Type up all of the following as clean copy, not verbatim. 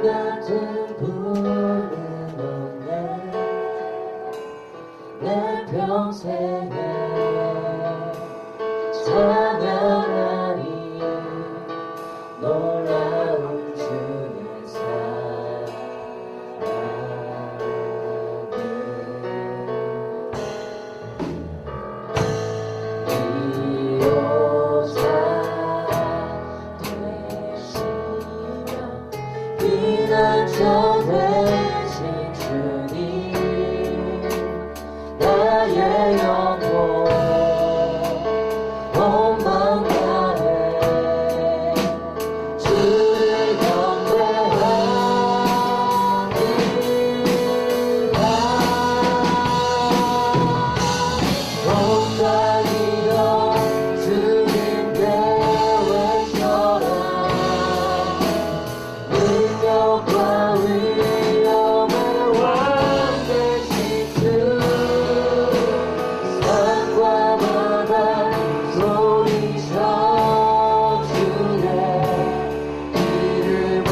같은 부르는 없네 내 평생에 찬양하리 놀라운 주의 사랑을 이로자 되시며 피난처 되신 주님 나의 영혼 온 마음 다해 주를 경배하리라 온전히여 주님께 외쳐라 능력과 위엄의 왕 되신 주 산과 바다 소리쳐 주의 이름을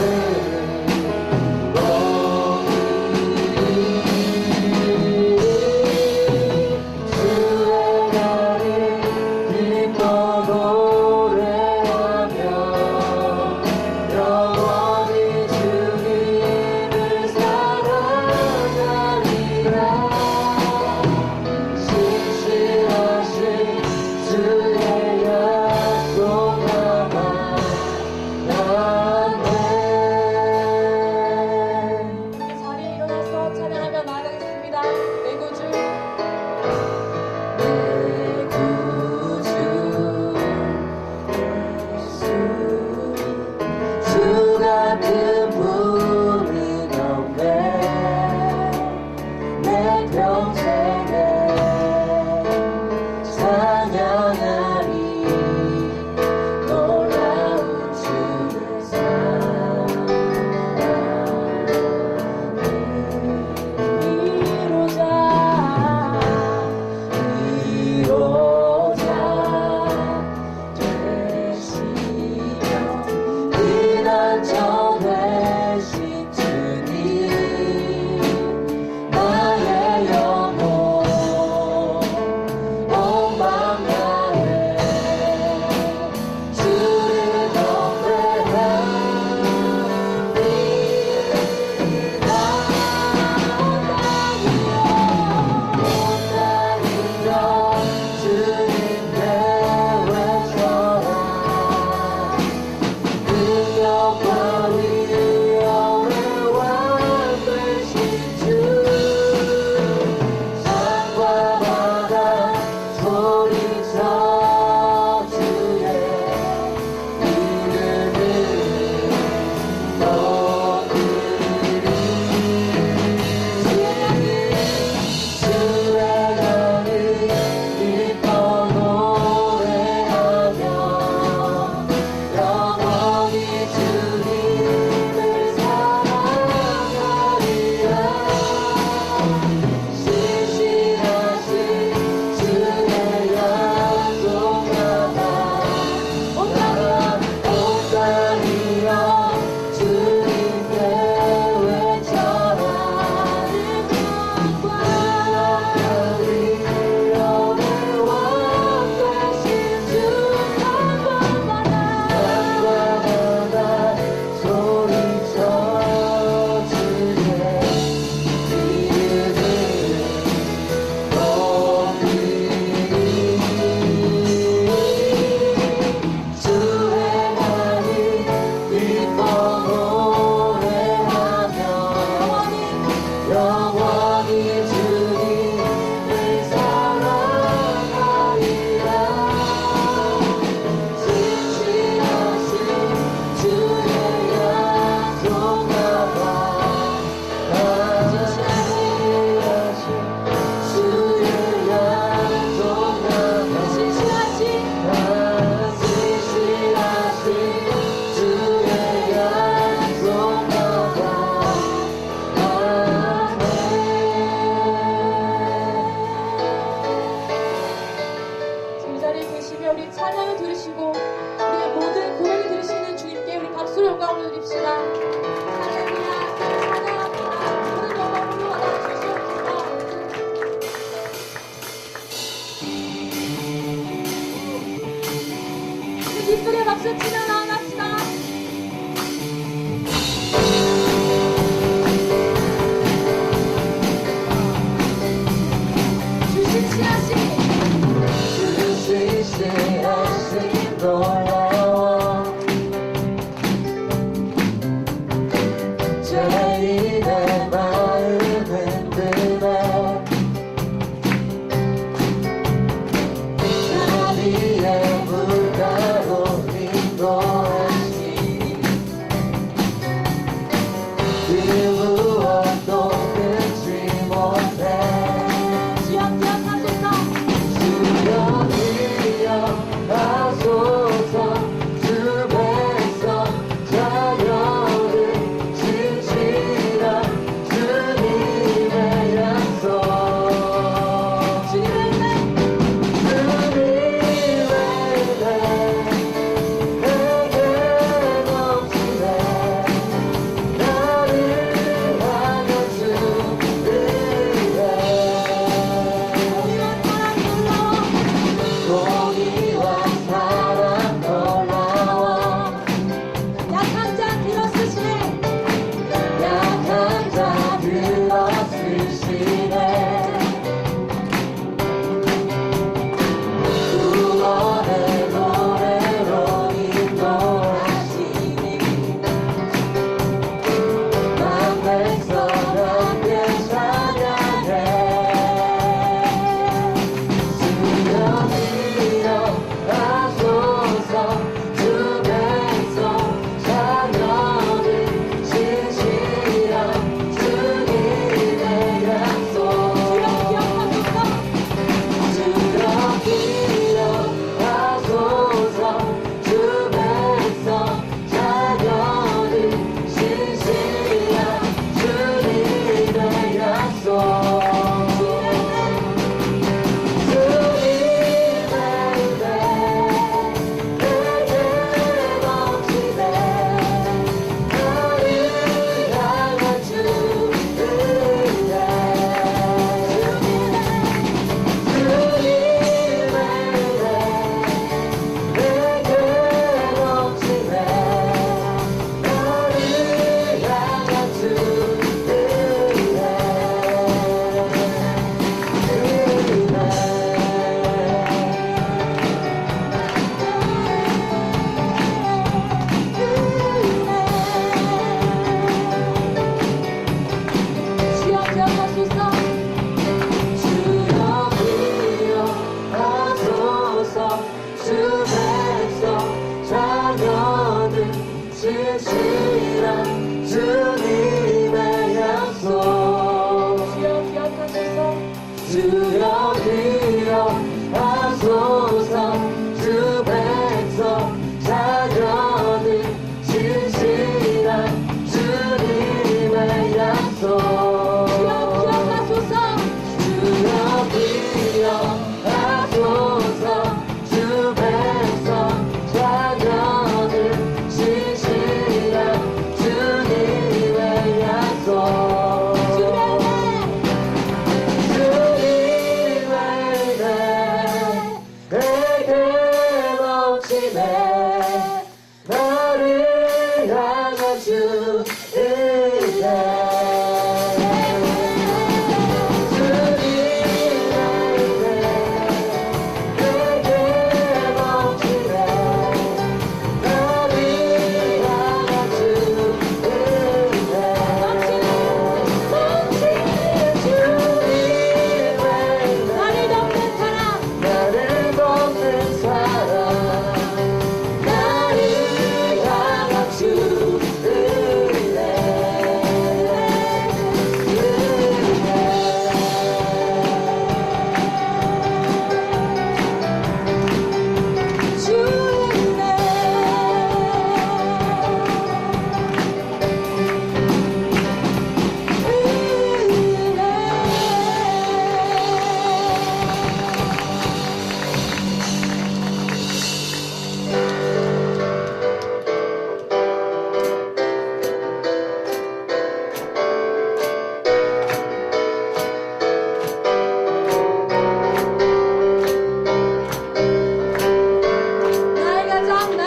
높이리 주의 날을 기뻐 노래하며 영원히 주님을 사랑하리라 신실하신 주의 약속 남아나네. 자리에 일어나서 찬양하며 나아가겠습니다. 내 구주 내 구주 예수 주 같은 분은 없네 내 평생에 찬양하리 놀라운 주의 사랑을 이로자 되시며 피난처 기쁘게 박수 치며 나아갑시다. 주신 씨앗이 주신 씨앗이 놀라워 죄인의 마음 흔드네 자비의 물가로 인도하시니 그 무엇도 끊지 못해 주여 기억하소서. 주여 기억하소서 주 백성 자녀를 진실한 주님의 약속 주님의 주님의 내게 넘치네 나를 향한 공의와 사랑 놀라워 약한 자 들어쓰시네. 약한 자 들어쓰시네 구원의 노래로 인도하시니 만 백성 함께 찬양해 주여 기억하소서 주 백성 자녀들 진실한 주님의 약속 주여 기억하소서. 주여 기억하소서 주 백성 자녀들 진실한 주님의 약속 주여 기억하소서. 주여 기억하소서 주 백성 자녀들 진실한 주님의 약속 주여 기억하소서. 주여 기억하소서 주 백성 자녀들 진실한 주님의 약속 주여 기억하소서. 주여 기억하소서 주 백성 자녀들 진실한 주님의 약속 주님의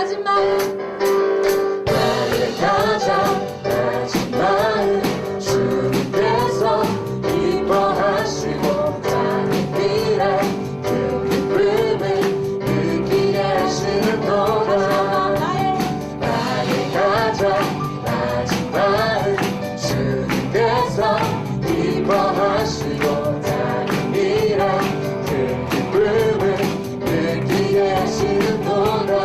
낮은 마음 나의 가장 낮은 마음 주님께서 기뻐하시고 나의 미래 그 기쁨을 느끼게 하시는도다. 나의 가장 낮은 마음 주님께서 기뻐하시고 나의 미래 그 기쁨을 느끼게 하시는도다.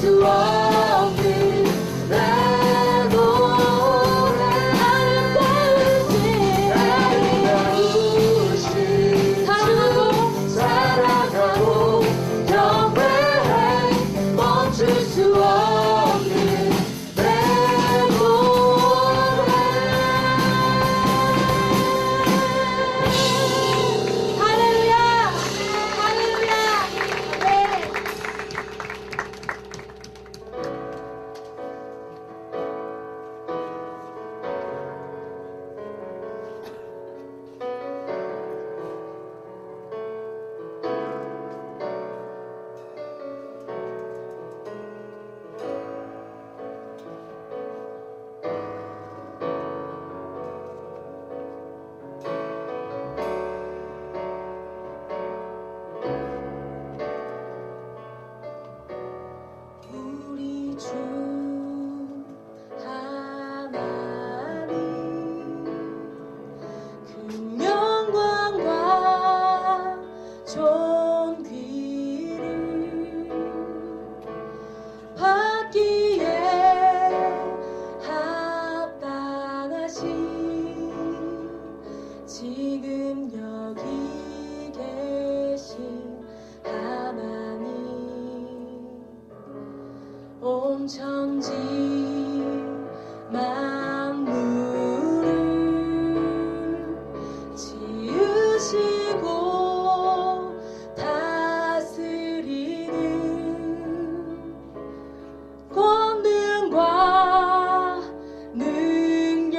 수 없는 내 노래 아름다우신 사랑하고 경배해 멈출 수 없는 내 노래 할렐루야! 할렐루야! 네. 우리 주 하나님 그 영광과 존귀를 받기에 합당하신 지금 여기 계신 하나님 온 천지 만물을 지으시고 다스리는 권능과 능력으로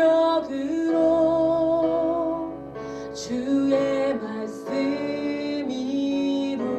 주의 말씀 이루시니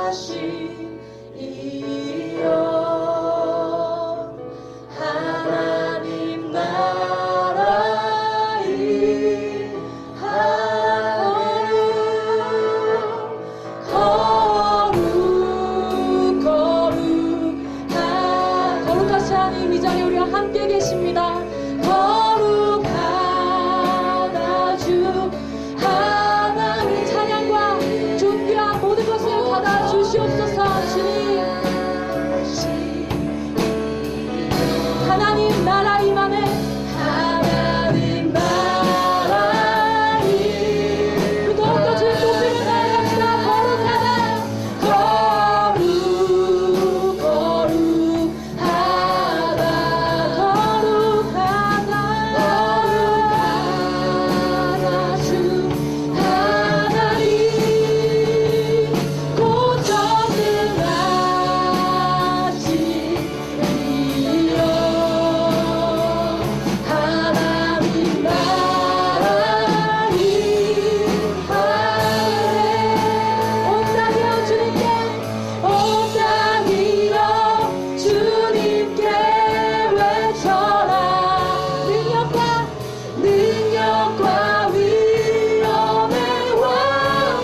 전능하신 이여 하나님 나라 일하네 거룩하신 하나님 이 자리에 우리와 함께 계십니다. 거룩하다 주 하나님 찬양과 존귀한 모든 것을 받아 주시옵소서. 주님 하나님 나라 임하네 하나님 나라 임 더욱더 주의 높이를 나아갑시다. 거룩하다 주 하나님 곧 전능하신 이여 하나님 나라 임하네 온 땅이여 주님께 온 땅이여 주님께 외쳐라 능력과 위엄의 왕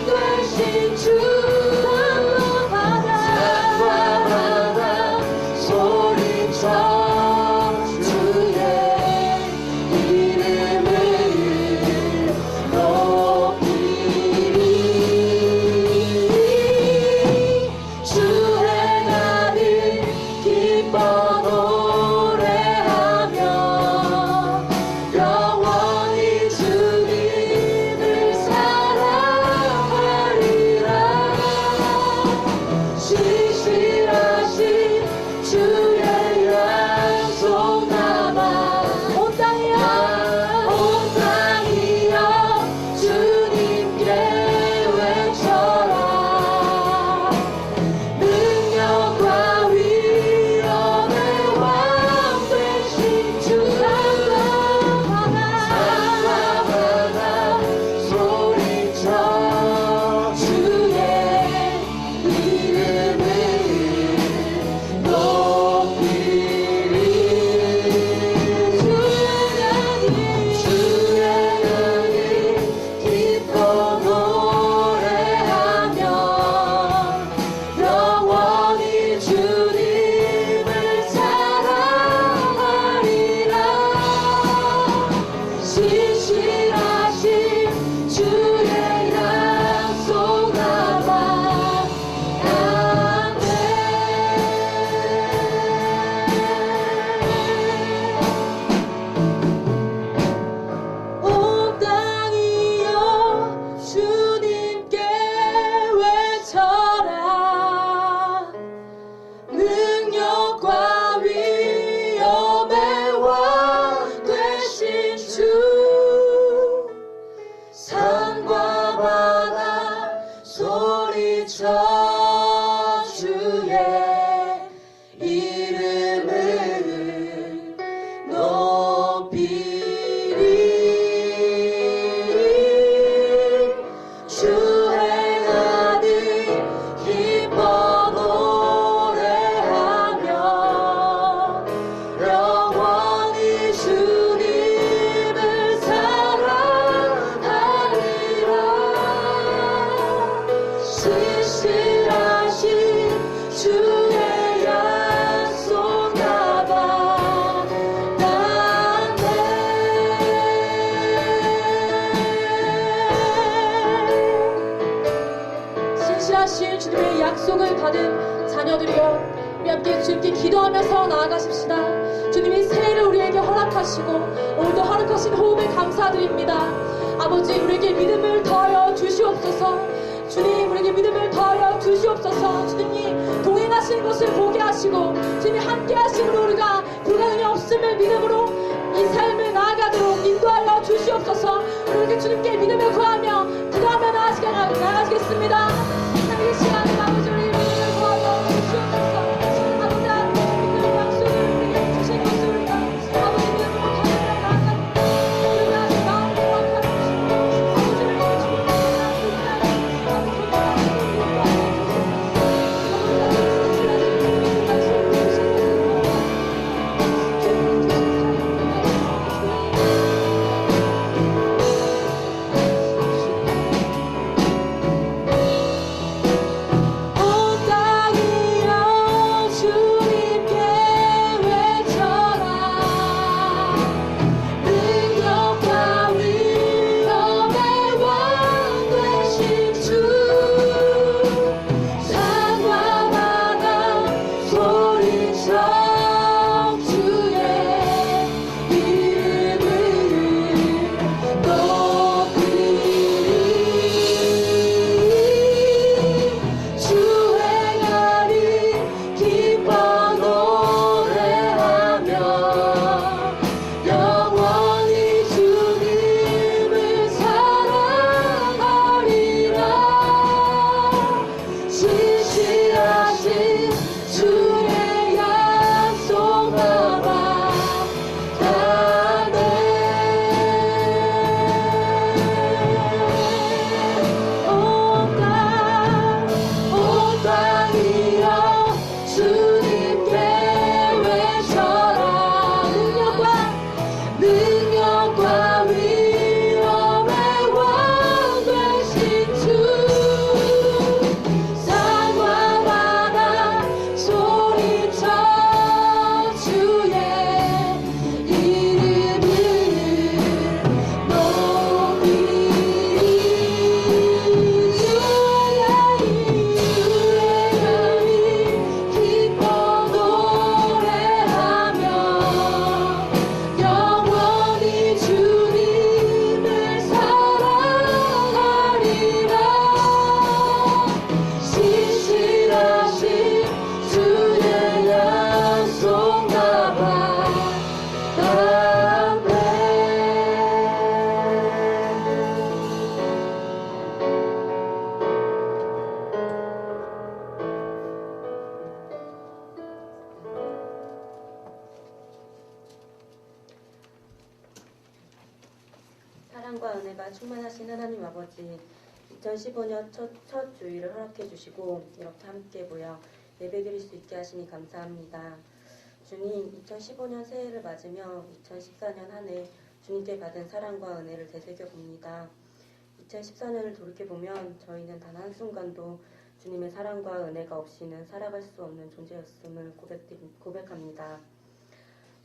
되신 주 산과 바다 소리쳐 주의 이름을 높이리 주 행하는 기뻐 노래하며 영원히 주님을 사랑하리라 신실하신 주의 약속 남아 온 땅이여 주님께 외쳐라 능력과 위엄의 왕 되신 주 산과 바다 소리쳐 주의 이름을 높이리 주의 하나님 기뻐 노래하며 영원히 주님을 사랑하리라 신실하신 주의 약속 남아 온 땅이여 주님께 외쳐라 능력과 위엄의 왕 되신 주 산과 바다 소리쳐 주의 이름을 높이리 주 행하는 기뻐 노래하며 영원히 주님을 사랑하리라 신실하신 주의 약속 남아 신실하신 주님의 약속을 받은 자녀들이여 우리 함께 주님께 기도하면서 나아가십시다. 주님이 새해를 우리에게 허락하시고 오늘도 허락하신 호흡에 감사드립니다. 아버지 우리에게 믿음을 더하여 주시옵소서. 주님 우리에게 믿음을 더하여 주시옵소서. 주님이 동행하시는 것을 보게 하시고 주님이 함께 하심으로 우리가 불가능이 없음을 믿음으로 이 삶을 나아가도록 인도하여 주시옵소서. 우리에게 주님께 믿음을 구하며 기도하며 나아가시겠습니다. 이 시간에 아버지 우리 믿음을 구하여 주시옵소서. 아버지 믿음의 약속을 우리에게 주신 것을 우리가 아버지 믿음으로 나아갑니다. 우리가 마음을 허락하여 주시고 아버지 우리에게 주님의 은혜가 충만하신 하나님 아버지, 2015년 첫 주일을 허락해 주시고 이렇게 함께 모여 예배드릴 수 있게 하시니 감사합니다. 주님, 2015년 새해를 맞으며 2014년 한 해 주님께 받은 사랑과 은혜를 되새겨 봅니다. 2014년을 돌이켜보면 저희는 단 한순간도 주님의 사랑과 은혜가 없이는 살아갈 수 없는 존재였음을 고백합니다.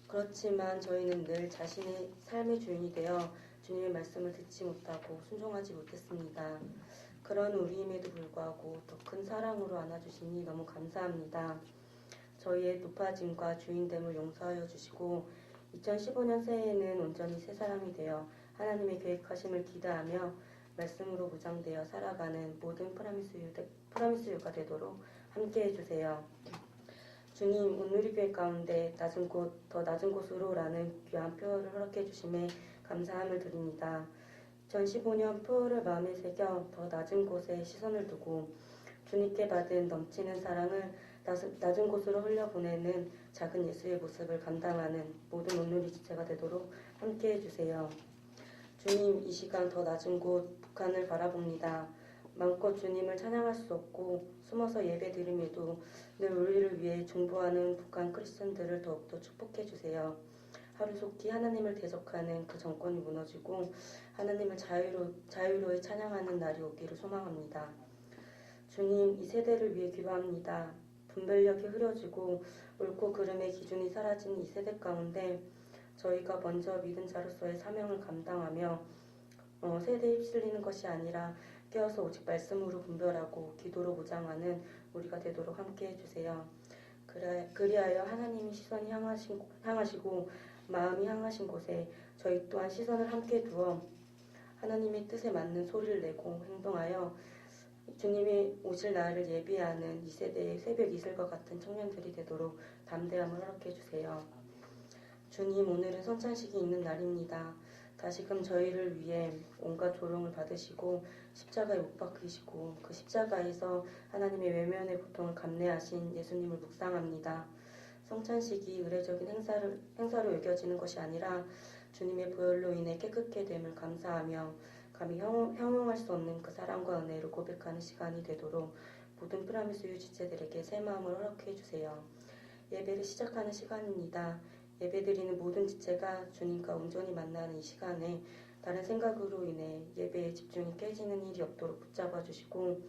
그렇지만 저희는 늘 자신의 삶의 주인이 되어 주님의 말씀을 듣지 못하고 순종하지 못했습니다. 그런 우리임에도 불구하고 더 큰 사랑으로 안아주시니 너무 감사합니다. 저희의 높아짐과 주인됨을 용서하여 주시고 2015년 새해에는 온전히 새 사람이 되어 하나님의 계획하심을 기대하며 말씀으로 무장되어 살아가는 모든 프라미스유가 되도록 함께해 주세요. 주님, 온누리교회 가운데 더 낮은 곳으로라는 귀한 표어를 허락해 주심에 감사함을 드립니다. 2015년 표어를 마음에 새겨 더 낮은 곳에 시선을 두고 주님께 받은 넘치는 사랑을 낮은 곳으로 흘려보내는 작은 예수의 모습을 감당하는 모든 온누리 지체가 되도록 함께해 주세요. 주님, 이 시간 더 낮은 곳 북한을 바라봅니다. 마음껏 주님을 찬양할 수 없고 숨어서 예배 드림에도 늘 우리를 위해 중보하는 북한 크리스천들을 더욱더 축복해 주세요. 하루속히 하나님을 대적하는 그 정권이 무너지고 하나님을 자유로이 찬양하는 날이 오기를 소망합니다. 주님, 이 세대를 위해 기도합니다. 분별력이 흐려지고 옳고 그름의 기준이 사라진 이 세대 가운데 저희가 먼저 믿은 자로서의 사명을 감당하며 세대에 휩쓸리는 것이 아니라 깨어서 오직 말씀으로 분별하고 기도로 무장하는 우리가 되도록 함께해 주세요. 그리하여 하나님이 시선이 향하시고 마음이 향하신 곳에 저희 또한 시선을 함께 두어 하나님의 뜻에 맞는 소리를 내고 행동하여 주님이 오실 날을 예비하는 이 세대의 새벽 이슬과 같은 청년들이 되도록 담대함을 허락해 주세요. 주님, 오늘은 성찬식이 있는 날입니다. 다시금 저희를 위해 온갖 조롱을 받으시고 십자가에 못 박히시고 그 십자가에서 하나님의 외면의 고통을 감내하신 예수님을 묵상합니다. 성찬식이 의례적인 행사로 여겨지는 것이 아니라 주님의 보혈로 인해 깨끗게 됨을 감사하며 감히 형용할 수 없는 그 사랑과 은혜를 고백하는 시간이 되도록 모든 프라미스유 지체들에게 새 마음을 허락해 주세요. 예배를 시작하는 시간입니다. 예배드리는 모든 지체가 주님과 온전히 만나는 이 시간에 다른 생각으로 인해 예배의 집중이 깨지는 일이 없도록 붙잡아 주시고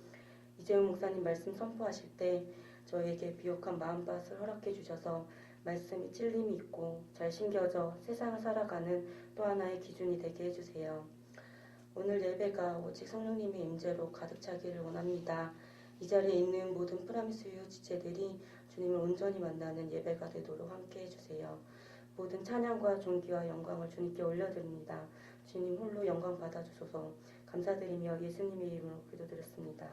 이재용 목사님 말씀 선포하실 때 저에게 비옥한 마음밭을 허락해 주셔서 말씀이 찔림이 있고 잘 심겨져 세상을 살아가는 또 하나의 기준이 되게 해주세요. 오늘 예배가 오직 성령님의 임재로 가득 차기를 원합니다. 이 자리에 있는 모든 프라미스유 지체들이 주님을 온전히 만나는 예배가 되도록 함께 해주세요. 모든 찬양과 존귀와 영광을 주님께 올려드립니다. 주님 홀로 영광 받아주소서. 감사드리며 예수님의 이름으로 기도드렸습니다.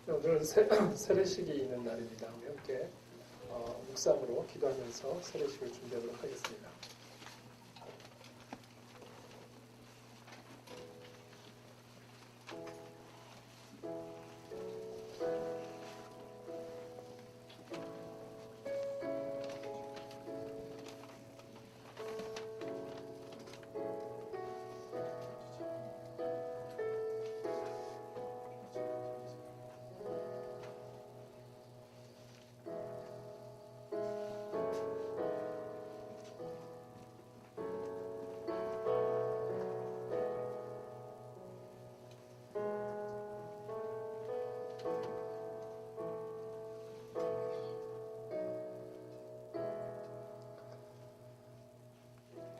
오늘은 세례식이 있는 날입니다. 우리 함께 묵상으로 기도하면서 세례식을 준비하도록 하겠습니다.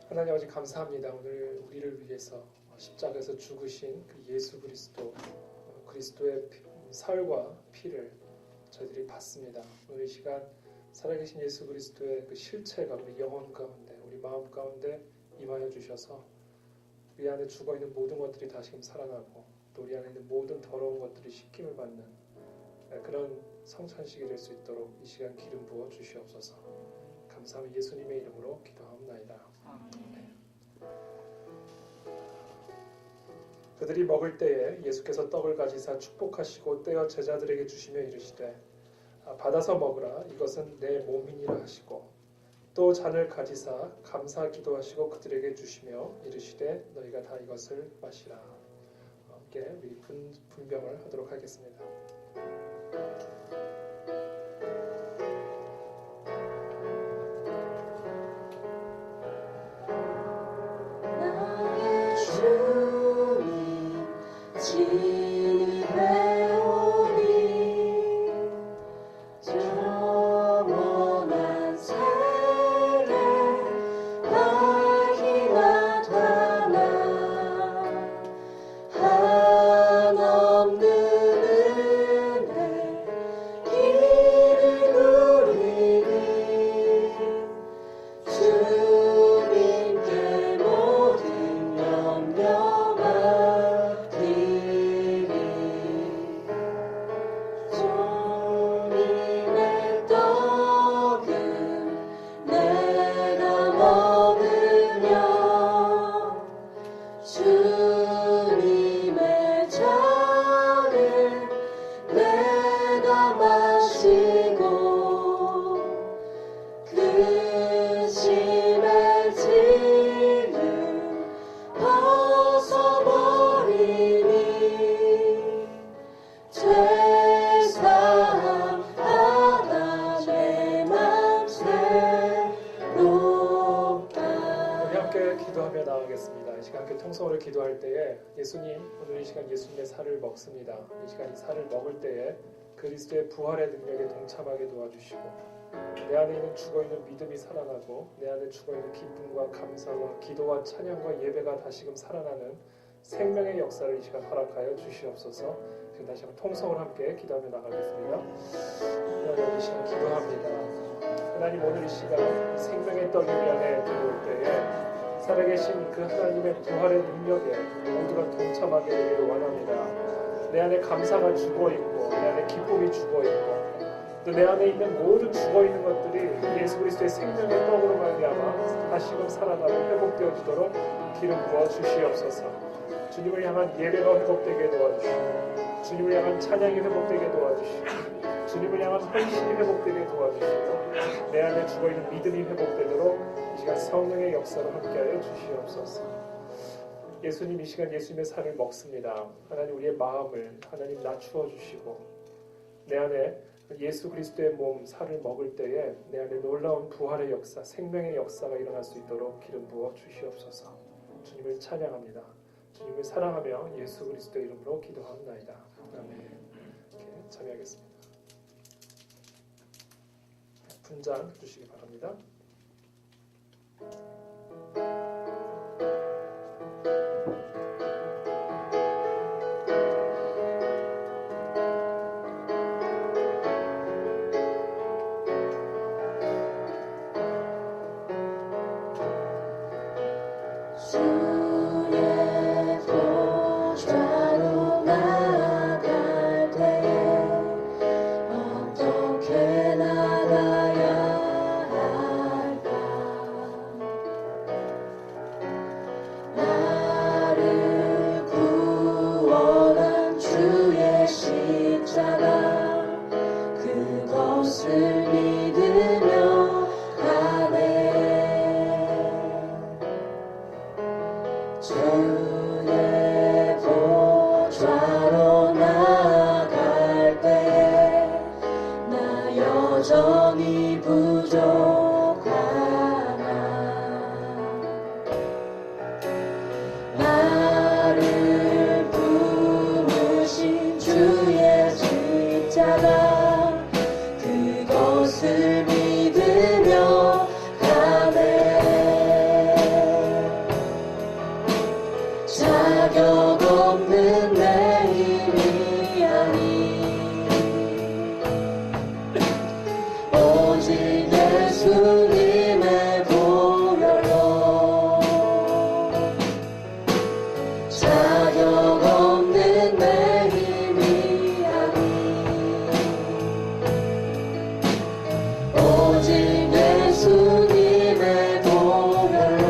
하나님 아버지 감사합니다. 오늘 우리를 위해서 십자가에서 죽으신 그 예수 그리스도의 살과 피를 저희들이 받습니다. 오늘 이 시간 살아계신 예수 그리스도의 그 실체가 우리 영혼 가운데, 우리 마음 가운데 임하여 주셔서 우리 안에 죽어있는 모든 것들이 다시금 살아나고 또 우리 안에 있는 모든 더러운 것들이 씻김을 받는 그런 성찬식이 될 수 있도록 이 시간 기름 부어 주시옵소서. 감사하며 예수님의 이름으로 기도하옵나이다. 아멘. 그들이 먹을 때에 예수께서 떡을 가지사 축복하시고 떼어 제자들에게 주시며 이르시되 받아서 먹으라 이것은 내 몸이니라 하시고 또 잔을 가지사 감사 기도하시고 그들에게 주시며 이르시되 너희가 다 이것을 마시라. 함께 우리 분병을 하도록 하겠습니다. 나의 주님 친히 배우니 영원한 세계 나이 나타나 한없는 은혜 길을 누리니 주님께 모든 염려 맡기리 주님의 떡은 내가 먹으며 주님의 잔을 내가 마시고 그 심의 짐을 벗어버리니 죄사함 하나 내 맘 새롭다. 우리 함께 기도하며 나아가겠습니다. 이 시간 함께 통성으로 기도할 때에 예수님, 오늘 이 시간 예수님의 살을 먹습니다. 이 시간 이 살을 먹을 때에 그리스도의 부활의 능력에 동참하게 도와주시고 내 안에 있는 죽어있는 믿음이 살아나고 내 안에 죽어있는 기쁨과 감사와 기도와 찬양과 예배가 다시금 살아나는 생명의 역사를 이 시간 허락하여 주시옵소서. 지금 다시 한번 통성을 함께 기도하며 나가겠습니다. 하나님 이 시간 기도합니다. 하나님 오늘 이 시간 생명의 떡이 우리 안에 들어올 때에 살아계신 그 하나님의 부활의 능력에 모두가 동참하게 되기를 원합니다. 내 안에 감사가 죽어있고 내 안에 기쁨이 죽어있고 또 내 안에 있는 모든 죽어있는 것들이 예수 그리스도의 생명의 떡으로 말미암아 다시금 살아나고 회복되어지도록 기름 부어 주시옵소서. 주님을 향한 예배가 회복되게 도와주시고 주님을 향한 찬양이 회복되게 도와주시고 주님을 향한 헌신이 회복되게 도와주시고 내 안에 죽어있는 믿음이 회복되도록 이 시간 성령의 역사로 함께하여 주시옵소서. 예수님 이 시간 예수님의 살을 먹습니다. 하나님 우리의 마음을 하나님 낮추어 주시고 내 안에 예수 그리스도의 몸 살을 먹을 때에 내 안에 놀라운 부활의 역사, 생명의 역사가 일어날 수 있도록 기름 부어 주시옵소서. 주님을 찬양합니다. 주님을 사랑하며 예수 그리스도의 이름으로 기도합나이다. 아멘. 이렇게 참여하겠습니다. 분장 주시기 바랍니다. 주의 보좌로 나아갈 때에 어떻게 나가야 할까? 나를 구원한 주의 십자가 그것을 믿으며 가네. 주의 보좌로 나아갈 때에 나 여전히 부족하나. 나를 부르신 주의 십자가 그것을 믿으며 가네. 자격 없는 내 힘이 아니 오직 예수님의 보혈로 자격 없는 내 힘이 아니 오직 예수님의 보혈로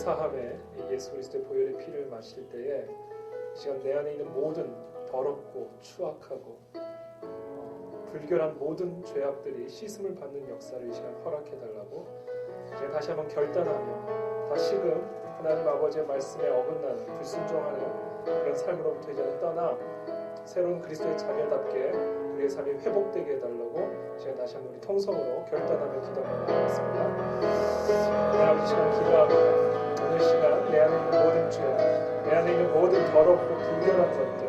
사함에 예수 그리스도의 보혈의 피를 마실 때에 이 시간 내 안에 있는 모든 더럽고 추악하고 불결한 모든 죄악들이 씻음을 받는 역사를 이 시간 허락해달라고 제가 다시 한번 결단하며 다시금 하나님 아버지의 말씀에 어긋나는 불순종하는 그런 삶으로부터 이제는 떠나 새로운 그리스도의 자녀답게 우리의 삶이 회복되게 해달라고 제가 다시 한번 우리 통성으로 결단하며 기도하며 나가겠습니다. 하나님 시간 기도합니다. 오늘 시간 내 안에 있는 모든 죄악, 내 안에 있는 모든 더럽고 불결한 것들,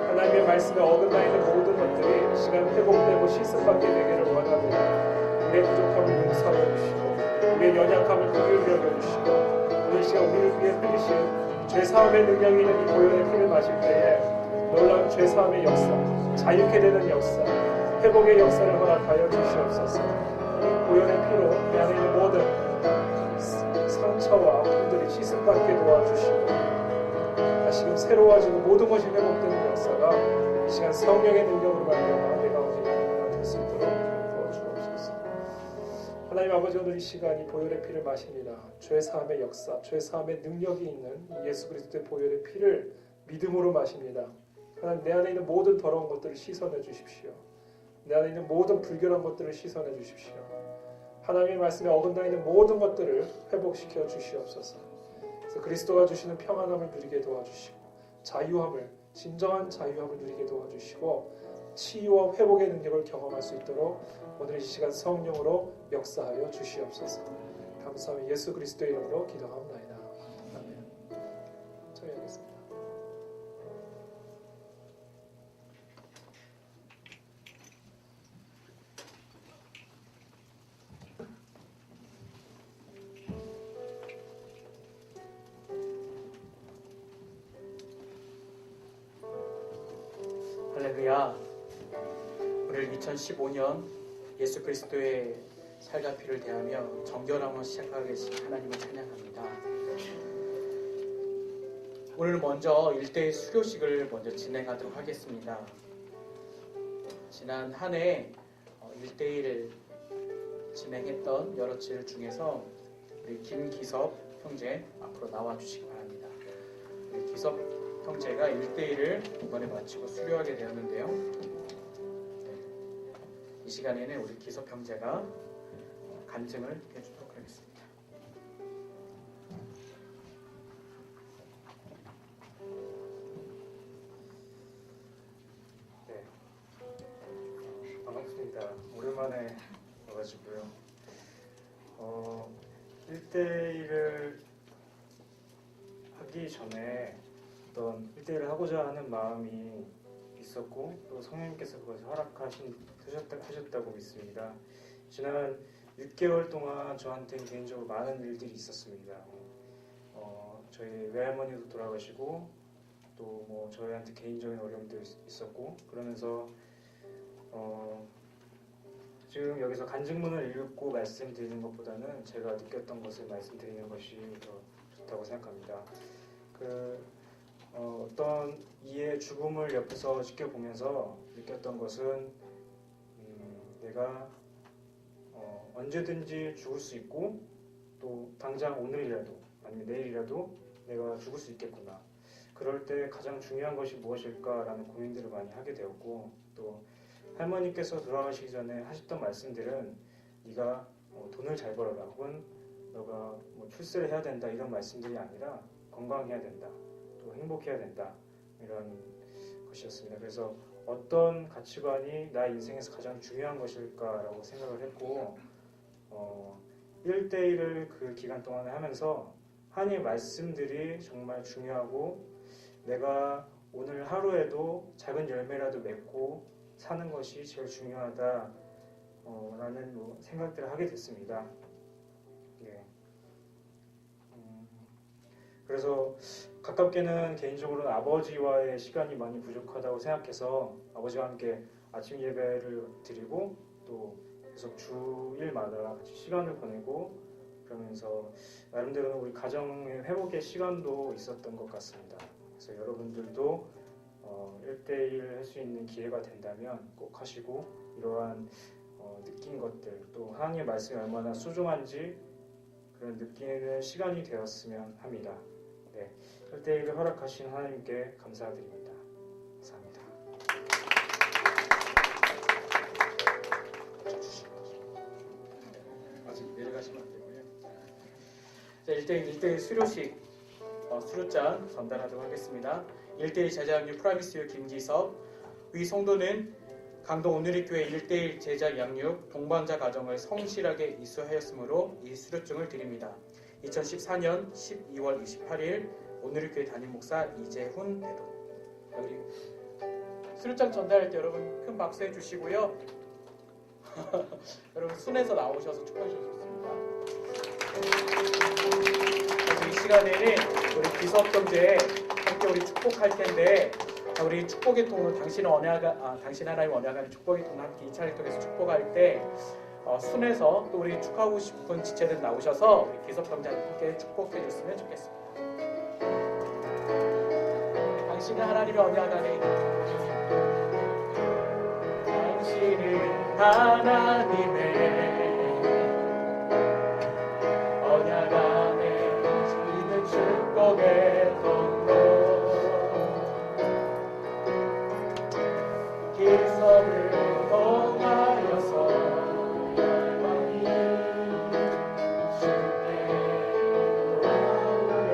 하나님의 말씀에 어긋나 있는 모든 것들이 이 시간 회복되고 씻음받게 되기를 원합니다. 우리의 부족함을 용서하여 주시고 우리의 연약함을 긍휼히 여겨주시고 오늘 시간 우리를 위해 흘리신 죄사함의 능력이 있는 이 보혈의 피를 마실 때에 놀라운 죄사함의 역사, 자유케 되는 역사, 회복의 역사를 허락하여 주시옵소서. 이 보혈의 피로 내 안에 있는 모든 상처와 아픔들이 씻음받게 도와주시고 다시금 새로워지고 모든 것이 회복되는 역사가 이 시간 성령의 능력으로 말미암아 내 가운데 될 수 있도록 도와주옵소서. 하나님 아버지, 오늘 이 시간이 보혈의 피를 마십니다. 죄사함의 역사, 죄사함의 능력이 있는 예수 그리스도의 보혈의 피를 믿음으로 마십니다. 하나님, 내 안에 있는 모든 더러운 것들을 씻어내 주십시오. 내 안에 있는 모든 불결한 것들을 씻어내 주십시오. 하나님의 말씀에 어긋나 있는 모든 것들을 회복시켜 주시옵소서. 그래서 그리스도가 주시는 평안함을 누리게 도와주시고 자유함을, 진정한 자유함을 누리게 도와주시고 치유와 회복의 능력을 경험할 수 있도록 오늘 이 시간 성령으로 역사하여 주시옵소서. 감사하며 예수 그리스도의 이름으로 기도하옵나이다. 아멘. 저희 하겠습니다. 할렐루야. 오늘 2015년 예수 그리스도의 살과 피를 대하며 정결함으로 시작하게 되신 하나님을 찬양합니다. 오늘 먼저 1대1 수료식을 먼저 진행하도록 하겠습니다. 지난 한 해 1대1을 진행했던 여러 질 중에서 우리 김기섭 형제 앞으로 나와주시기 바랍니다. 우리 기섭 형제가 1대1을 이번에 마치고 수료하게 되었는데요. 이 시간에는 우리 기섭 형제가 간증을 해주도록 하겠습니다. 네, 반갑습니다. 오랜만에 와가지고요. 1대1을 하기 전에 어떤 1대1을 하고자 하는 마음이 있었고 또 성령님께서 그것을 허락하셨다고 믿습니다. 지난 6개월 동안 저한테 개인적으로 많은 일들이 있었습니다. 저희 외할머니도 돌아가시고 또 뭐 저희한테 개인적인 어려움도 있었고 그러면서 지금 여기서 간증문을 읽고 말씀드리는 것보다는 제가 느꼈던 것을 말씀드리는 것이 더 좋다고 생각합니다. 어떤 이의 죽음을 옆에서 지켜보면서 느꼈던 것은 내가 언제든지 죽을 수 있고 또 당장 오늘이라도 아니면 내일이라도 내가 죽을 수 있겠구나. 그럴 때 가장 중요한 것이 무엇일까라는 고민들을 많이 하게 되었고 또 할머니께서 돌아가시기 전에 하셨던 말씀들은 네가 돈을 잘 벌어라 혹은 너가 뭐 출세를 해야 된다 이런 말씀들이 아니라 건강해야 된다 또 행복해야 된다 이런 것이었습니다. 그래서 어떤 가치관이 나 인생에서 가장 중요한 것일까라고 생각을 했고 1대1을 그 기간 동안에 하면서 하나님의 말씀들이 정말 중요하고 내가 오늘 하루에도 작은 열매라도 맺고 사는 것이 제일 중요하다 라는 생각들을 하게 됐습니다. 예. 그래서 가깝게는 개인적으로는 아버지와의 시간이 많이 부족하다고 생각해서 아버지와 함께 아침 예배를 드리고 또 계속 주일마다 같이 시간을 보내고 그러면서 나름대로는 우리 가정의 회복의 시간도 있었던 것 같습니다. 그래서 여러분들도 1대1 할 수 있는 기회가 된다면 꼭 하시고 이러한 느낀 것들 또 하나님의 말씀이 얼마나 소중한지 그런 느끼는 시간이 되었으면 합니다. 네, 1대1을 허락하신 하나님께 감사드립니다. 감사합니다. 아직 내려가시면 안 되고요. 자, 1대1 수료식 수료장 전달하도록 하겠습니다. 1대1 제자양육 프라미스유 김기섭. 위 성도는 강동 오누리교회 1대1 제자 양육 동반자 가정을 성실하게 이수하였으므로 이 수료증을 드립니다. 2014년 12월 28일 오누리교회 담임 목사 이재훈 대도. 우리 수료장 전달할 때 여러분 큰 박수 해주시고요. 여러분 순에서 나오셔서 축하해 주셨습니다. 이 시간에는 우리 기섭 형제 함께 우리 축복할 텐데, 우리 축복의 통로 당신 하나님 언약하는 축복의 통로 함께 이 차례를 통해서 축복할 때 순에서 또 우리 축하하고 싶은 지체들 나오셔서 우리 기섭 형제 함께 축복해 줬으면 좋겠습니다. 당신은 하나님의 언약 안에 당신은 하나님의 언약 안에 있는 축복의 통로 기섭을 통하여서 열방이 주께 돌아오게.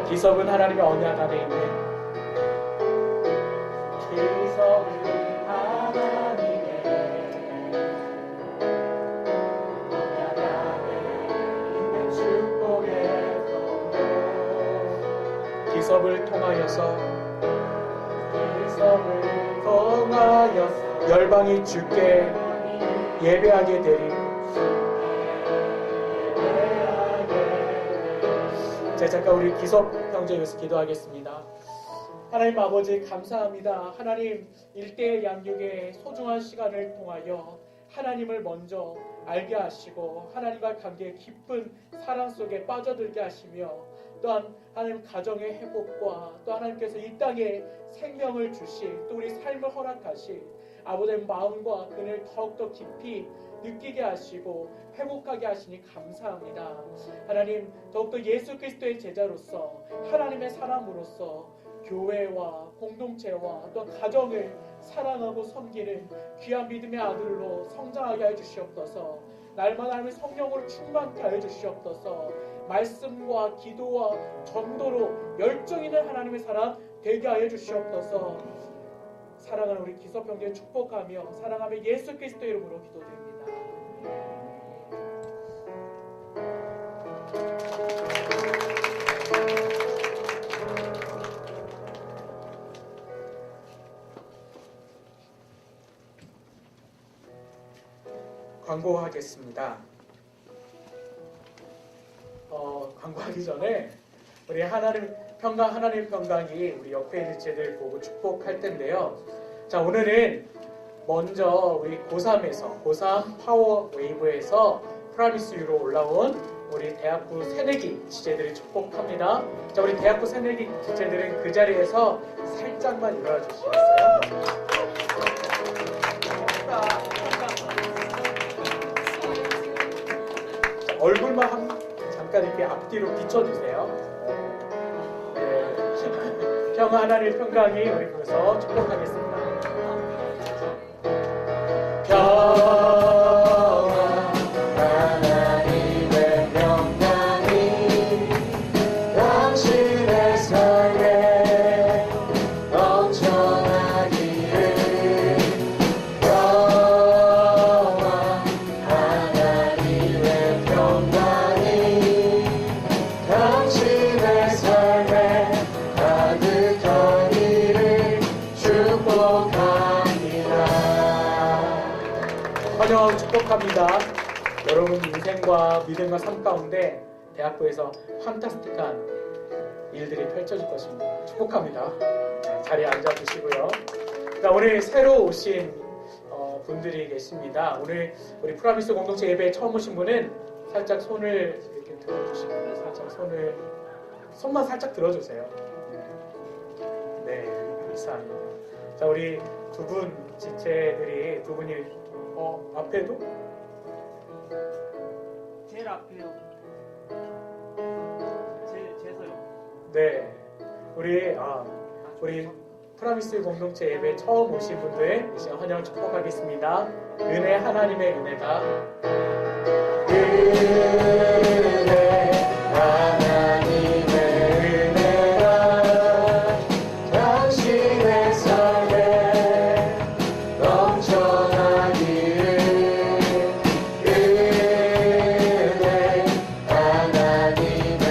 기섭은 하나님의 언약 안에 있는 기섭을 하나님의 언약 안에 있는 축복의 통로 기섭을 통하여서 열방이 주께 예배하게 되리. 자, 잠깐 우리 기섭 형제 위해서 기도하겠습니다. 하나님 아버지 감사합니다. 하나님 1대1 양육의 소중한 시간을 통하여 하나님을 먼저 알게 하시고 하나님과 관계의 깊은 사랑 속에 빠져들게 하시며, 또한 하나님 가정의 회복과 또 하나님께서 이 땅에 생명을 주실, 또 우리 삶을 허락하실 아버지의 마음과 그늘 더욱더 깊이 느끼게 하시고 회복하게 하시니 감사합니다. 하나님 더욱더 예수 그리스도의 제자로서 하나님의 사람으로서 교회와 공동체와 또 가정을 사랑하고 섬기는 귀한 믿음의 아들로 성장하게 해주시옵소서. 날마다 하나님의 성령으로 충만케 하여 주시옵소서. 말씀과 기도와 전도로 열정 있는 하나님의 사람 되게 하여 주시옵소서. 사랑하는 우리 기섭 형제 축복하며 사랑하며 예수 그리스도 이름으로 기도드립니다. 광고하겠습니다. 광고하기 전에 우리 하나님 평강이 우리 옆에 있는 지체들 보고 축복할 텐데요. 자, 오늘은 먼저 우리 고3 파워 웨이브에서 프라미스 유로 올라온 우리 대학부 새내기 지체들이 축복합니다. 자, 우리 대학부 새내기 지체들은 그 자리에서 살짝만 일어나 주시겠어요? 얼굴만 잠깐 이렇게 앞뒤로 비춰주세요. 네. 평화 하나님 평강이 우리 보면서 축복하겠습니다. 평화 하나님의 평강이 당신의 삶에 넘쳐나기를. 평화 하나님의 평강이 당신의 삶에 가득하기를 축복합니다. 환영 축복합니다. 여러분 인생과 믿음과 삶 가운데 대학부에서 판타스틱한 일들이 펼쳐질 것입니다. 축복합니다. 자리에 앉아주시고요. 자, 오늘 새로 오신 분들이 계십니다. 오늘 우리 프라미스 공동체 예배에 처음 오신 분은 살짝 손을 이렇게 들어주시고, 살짝 손만 살짝 들어주세요. 네, 감사합니다. 자, 우리 두 분 지체들이 두 분이 앞에도 제일 앞에요. 네, 우리 프라미스 공동체 예배 처음 오신 분들 이 시간 환영 축복하겠습니다. 은혜, 하나님의 은혜가 하나님의 은혜가 당신의 삶에 넘쳐나기를. 은혜, 하나님의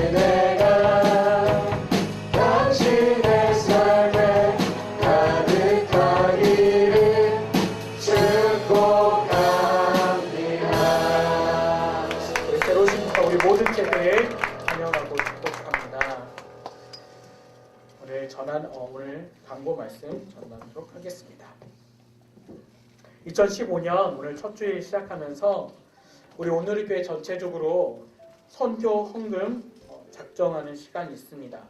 은혜가 당신의 삶에 가득하기를 축복합니다. 우리 새로 오신 우리 모든 제들 환영하고 축복합니다. 오늘 광고 말씀 전하도록 하겠습니다. 2015년 오늘 첫 주일 시작하면서 우리 오늘의 교회 전체적으로 선교 헌금 작정하는 시간이 있습니다.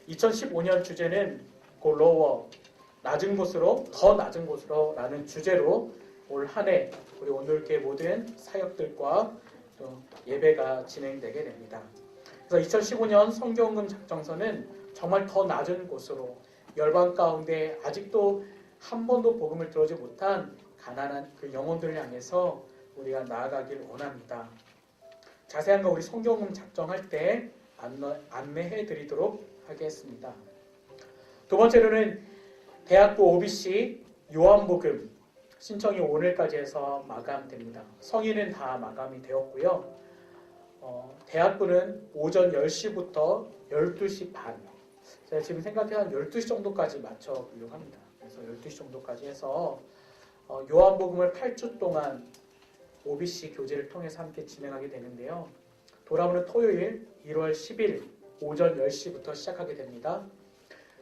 2015년 주제는 Go Lower, 낮은 곳으로, 더 낮은 곳으로 라는 주제로 올 한 해 우리 오늘교회 모든 사역들과 또 예배가 진행되게 됩니다. 그래서 2015년 선교헌금 작정서는 정말 더 낮은 곳으로 열방 가운데 아직도 한 번도 복음을 들어지 못한 가난한 그 영혼들을 향해서 우리가 나아가길 원합니다. 자세한 거 우리 선교헌금 작정할 때 안내해 드리도록 하겠습니다. 두 번째로는 대학부 OBC 요한복음 신청이 오늘까지 해서 마감됩니다. 성인은 다 마감이 되었고요. 대학부는 오전 10시부터 12시 반. 제가 지금 생각해 한 12시 정도까지 맞춰보려고 합니다. 그래서 12시 정도까지 해서 요한복음을 8주 동안 OBC 교재를 통해서 함께 진행하게 되는데요. 돌아오는 토요일 1월 10일 오전 10시부터 시작하게 됩니다.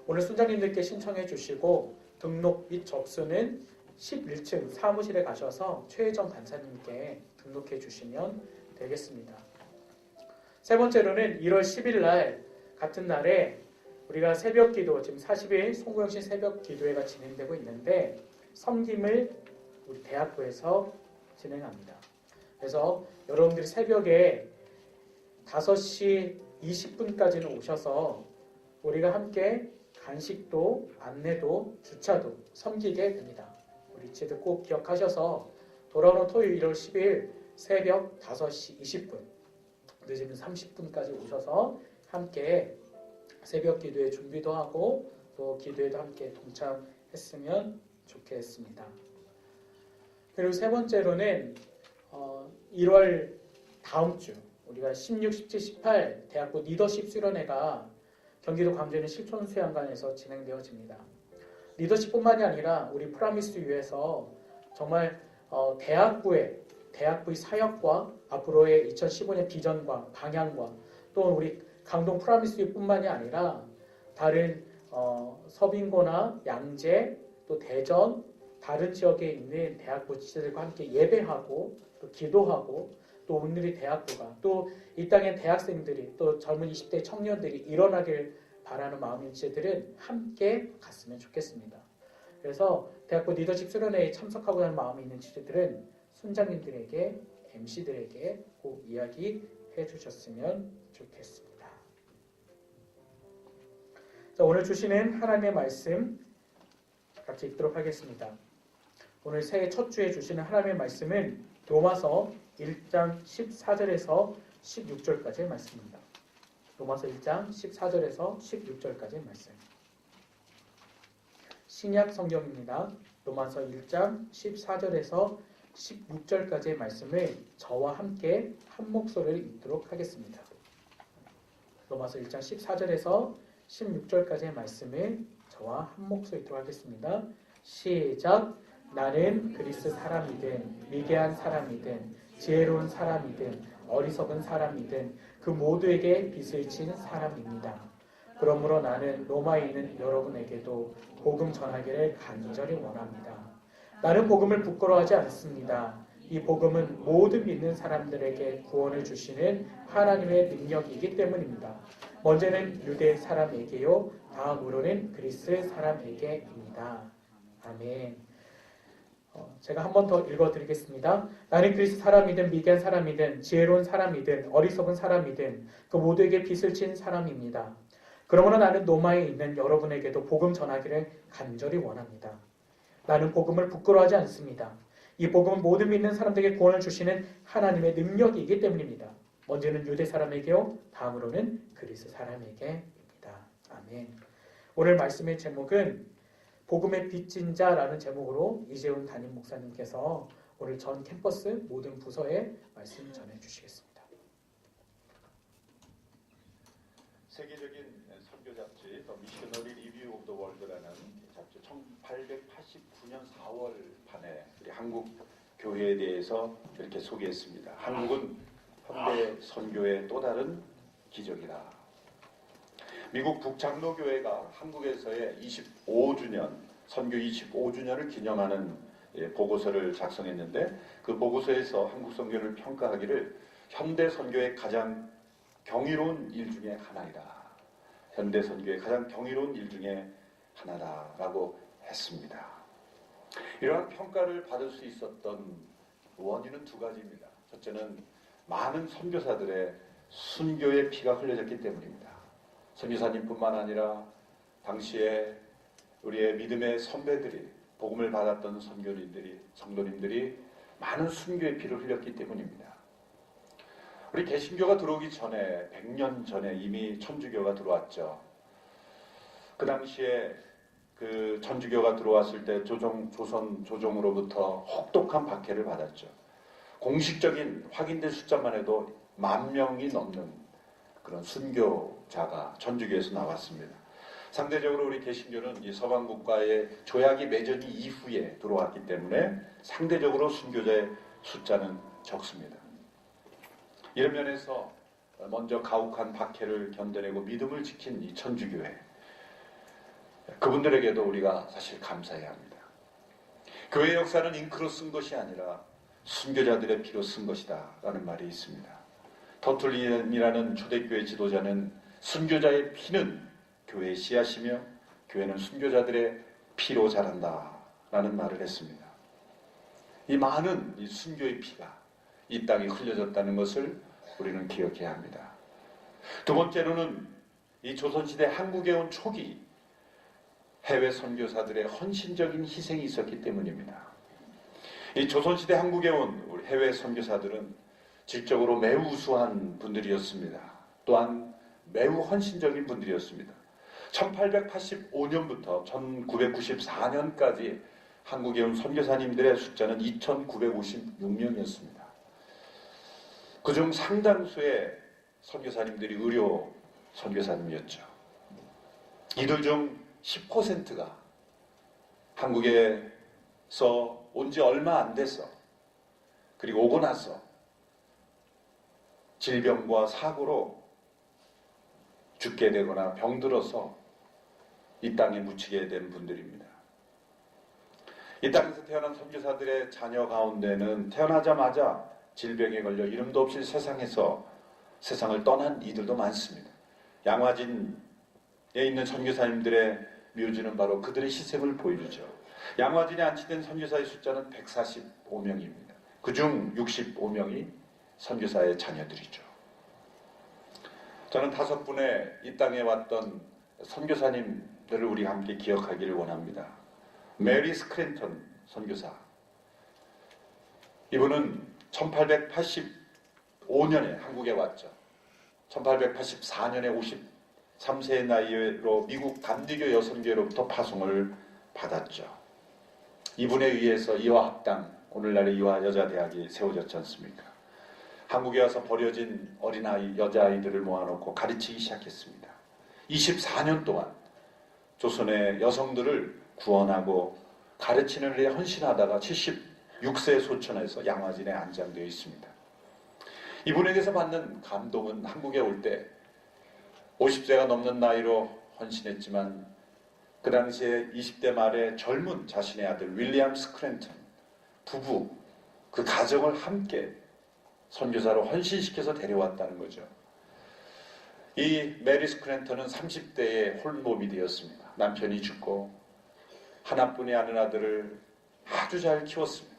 오늘 순장님들께 신청해 주시고 등록 및 접수는 11층 사무실에 가셔서 최혜정 간사님께 등록해 주시면 되겠습니다. 세 번째로는 1월 10일 날 같은 날에 우리가 새벽 기도, 지금 40일 송구영신 새벽 기도회가 진행되고 있는데 섬김을 우리 대학부에서 진행합니다. 그래서 여러분들이 새벽에 5시 20분까지는 오셔서 우리가 함께 간식도, 안내도, 주차도 섬기게 됩니다. 우리 지들 꼭 기억하셔서 돌아오는 토요일 1월 10일 새벽 5시 20분, 늦으면 30분까지 오셔서 함께 새벽 기도회 준비도 하고 또 기도회도 함께 동참했으면 좋겠습니다. 그리고 세 번째로는 1월 다음 주 우리가 16, 17, 18 대학부 리더십 수련회가 경기도 광주에 실촌 수양관에서 진행되어집니다. 리더십뿐만이 아니라 우리 프라미스 유에서 정말 대학부의 사역과 앞으로의 2015년 비전과 방향과 또 우리 강동 프라미스 유뿐만이 아니라 다른 서빙고나 양재 또 대전 다른 지역에 있는 대학부 지체들과 함께 예배하고 또 기도하고 또 오늘의 대학부가 또 이 땅의 대학생들이 또 젊은 20대 청년들이 일어나길 바라는 마음인 지체들은 함께 갔으면 좋겠습니다. 그래서 대학부 리더십 수련회에 참석하고자 하는 마음이 있는 지체들은 순장님들에게 MC들에게 꼭 이야기해 주셨으면 좋겠습니다. 자, 오늘 주시는 하나님의 말씀 같이 읽도록 하겠습니다. 오늘 새해 첫 주에 주시는 하나님의 말씀은 로마서 1장 14절에서 16절까지의 말씀입니다. 로마서 1장 14절에서 16절까지의 말씀. 신약 성경입니다. 로마서 1장 14절에서 16절까지의 말씀을 저와 함께 한 목소리를 읽도록 하겠습니다. 로마서 1장 14절에서 16절까지의 말씀을 저와 한 목소리 읽도록 하겠습니다. 시작. 나는 그리스 사람이든 미개한 사람이든 지혜로운 사람이든 어리석은 사람이든 그 모두에게 빚을 진 사람입니다. 그러므로 나는 로마에 있는 여러분에게도 복음 전하기를 간절히 원합니다. 나는 복음을 부끄러워하지 않습니다. 이 복음은 모든 믿는 사람들에게 구원을 주시는 하나님의 능력이기 때문입니다. 먼저는 유대 사람에게요, 다음으로는 그리스 사람에게입니다. 아멘. 제가 한 번 더 읽어드리겠습니다. 나는 그리스 사람이든 미개한 사람이든 지혜로운 사람이든 어리석은 사람이든 그 모두에게 빚을 진 사람입니다. 그러므로 나는 로마에 있는 여러분에게도 복음 전하기를 간절히 원합니다. 나는 복음을 부끄러워하지 않습니다. 이 복음은 모든 믿는 사람들에게 구원을 주시는 하나님의 능력이기 때문입니다. 먼저는 유대 사람에게요, 다음으로는 그리스 사람에게입니다. 아멘. 오늘 말씀의 제목은 복음의 빚진 자라는 제목으로 이재훈 담임 목사님께서 오늘 전 캠퍼스 모든 부서에 말씀 전해 주시겠습니다. 세계적인 선교 잡지 더 미셔너리 리뷰 오브 더 월드라는 잡지 1889년 4월 판에 우리 한국 교회에 대해서 이렇게 소개했습니다. 한국은 현대 선교의 또 다른 기적이다. 미국 북장로교회가 한국에서의 25주년 선교 25주년을 기념하는 보고서를 작성했는데 그 보고서에서 한국 선교를 평가하기를 현대 선교의 가장 경이로운 일 중에 하나이다. 현대 선교의 가장 경이로운 일 중에 하나다라고 했습니다. 이러한 평가를 받을 수 있었던 원인은 두 가지입니다. 첫째는 많은 선교사들의 순교의 피가 흘려졌기 때문입니다. 선교사님뿐만 아니라 당시에 우리의 믿음의 선배들이 복음을 받았던 선교님들이 성도님들이 많은 순교의 피를 흘렸기 때문입니다. 우리 개신교가 들어오기 전에 100년 전에 이미 천주교가 들어왔죠. 그 당시에 그 천주교가 들어왔을 때 조선 조정으로부터 혹독한 박해를 받았죠. 공식적인 확인된 숫자만 해도 10,000명이 넘는 그런 순교자가 천주교에서 나왔습니다. 상대적으로 우리 개신교는 이 서방국과의 조약이 맺어진 이후에 들어왔기 때문에 상대적으로 순교자의 숫자는 적습니다. 이런 면에서 먼저 가혹한 박해를 견뎌내고 믿음을 지킨 이 천주교회, 그분들에게도 우리가 사실 감사해야 합니다. 교회 역사는 잉크로 쓴 것이 아니라 순교자들의 피로 쓴 것이다 라는 말이 있습니다. 터툴린이라는 초대교회 지도자는 순교자의 피는 교회의 씨앗이며 교회는 순교자들의 피로 자란다 라는 말을 했습니다. 이 많은 이 순교의 피가 이 땅에 흘려졌다는 것을 우리는 기억해야 합니다. 두 번째로는 이 조선시대 한국에 온 초기 해외 선교사들의 헌신적인 희생이 있었기 때문입니다. 이 조선시대 한국에 온 우리 해외 선교사들은 질적으로 매우 우수한 분들이었습니다. 또한 매우 헌신적인 분들이었습니다. 1885년부터 1994년까지 한국에 온 선교사님들의 숫자는 2,956명이었습니다. 그중 상당수의 선교사님들이 의료 선교사님이었죠. 이들 중 10%가 한국에서 온 지 얼마 안 돼서 그리고 오고 나서 질병과 사고로 죽게 되거나 병들어서 이 땅에 묻히게 된 분들입니다. 이 땅에서 태어난 선교사들의 자녀 가운데는 태어나자마자 질병에 걸려 이름도 없이 세상을 떠난 이들도 많습니다. 양화진에 있는 선교사님들의 묘지는 바로 그들의 희생을 보여주죠. 양화진에 안치된 선교사의 숫자는 145명입니다. 그중 65명이 선교사의 자녀들이죠. 저는 5분의 이 땅에 왔던 선교사님들을 우리 함께 기억하기를 원합니다. 메리 스크랜턴 선교사. 이분은 1885년에 한국에 왔죠. 1884년에 53세의 나이로 미국 감리교 여성교회로부터 파송을 받았죠. 이분에 의해서 이화학당, 오늘날의 이화여자대학이 세워졌지 않습니까? 한국에 와서 버려진 어린아이, 여자아이들을 모아놓고 가르치기 시작했습니다. 24년 동안 조선의 여성들을 구원하고 가르치는 일에 헌신하다가 76세 소천에서 양화진에 안장되어 있습니다. 이분에게서 받는 감동은 한국에 올 때 50세가 넘는 나이로 헌신했지만 그 당시에 20대 말에 젊은 자신의 아들 윌리엄 스크랜턴 부부, 그 가정을 함께 선교사로 헌신시켜서 데려왔다는 거죠. 이 메리 스크랜턴은 30대에 홀몸이 되었습니다. 남편이 죽고 하나뿐이 아는 아들을 아주 잘 키웠습니다.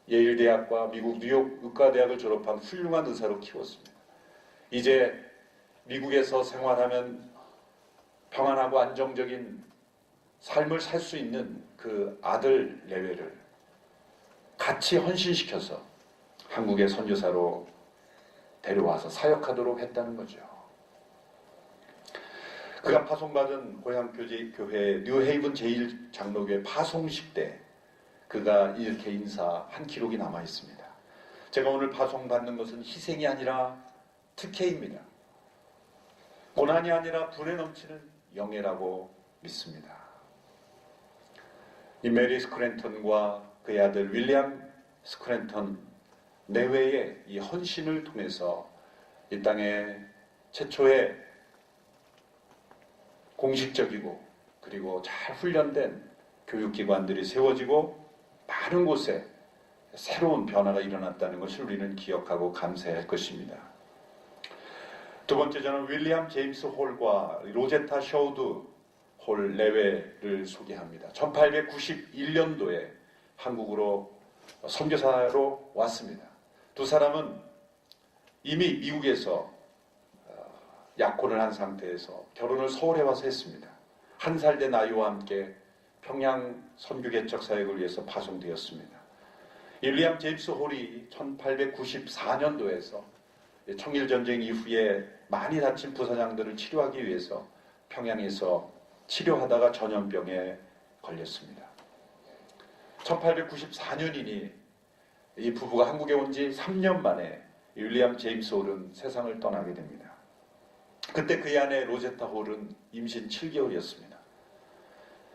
예일대학과 미국 뉴욕 의과대학을 졸업한 훌륭한 의사로 키웠습니다. 이제 미국에서 생활하면 평안하고 안정적인 삶을 살 수 있는 그 아들 내외를 같이 헌신시켜서 한국의 선교사로 데려와서 사역하도록 했다는 거죠. 그가 파송받은 고향교회 뉴헤이븐 제1장로교회 파송식 때 그가 이렇게 인사한 기록이 남아 있습니다. 제가 오늘 파송받는 것은 희생이 아니라 특혜입니다. 고난이 아니라 불에 넘치는 영예라고 믿습니다. 이 메리 스크랜턴과 그의 아들 윌리엄 스크랜턴 내외의 이 헌신을 통해서 이 땅에 최초의 공식적이고 그리고 잘 훈련된 교육기관들이 세워지고 많은 곳에 새로운 변화가 일어났다는 것을 우리는 기억하고 감사해야 할 것입니다. 두 번째, 저는 윌리엄 제임스 홀과 로제타 셔우드 홀 내외를 소개합니다. 1891년도에 한국으로 선교사로 왔습니다. 두 사람은 이미 미국에서 약혼을 한 상태에서 결혼을 서울에 와서 했습니다. 1살 된 아이와 함께 평양 선교개척 사역을 위해서 파송되었습니다. 윌리엄 제임스 홀이 1894년도에서 청일전쟁 이후에 많이 다친 부사장들을 치료하기 위해서 평양에서 치료하다가 전염병에 걸렸습니다. 1894년이니 이 부부가 한국에 온 지 3년 만에 윌리엄 제임스 홀은 세상을 떠나게 됩니다. 그때 그의 아내 로제타 홀은 임신 7개월이었습니다.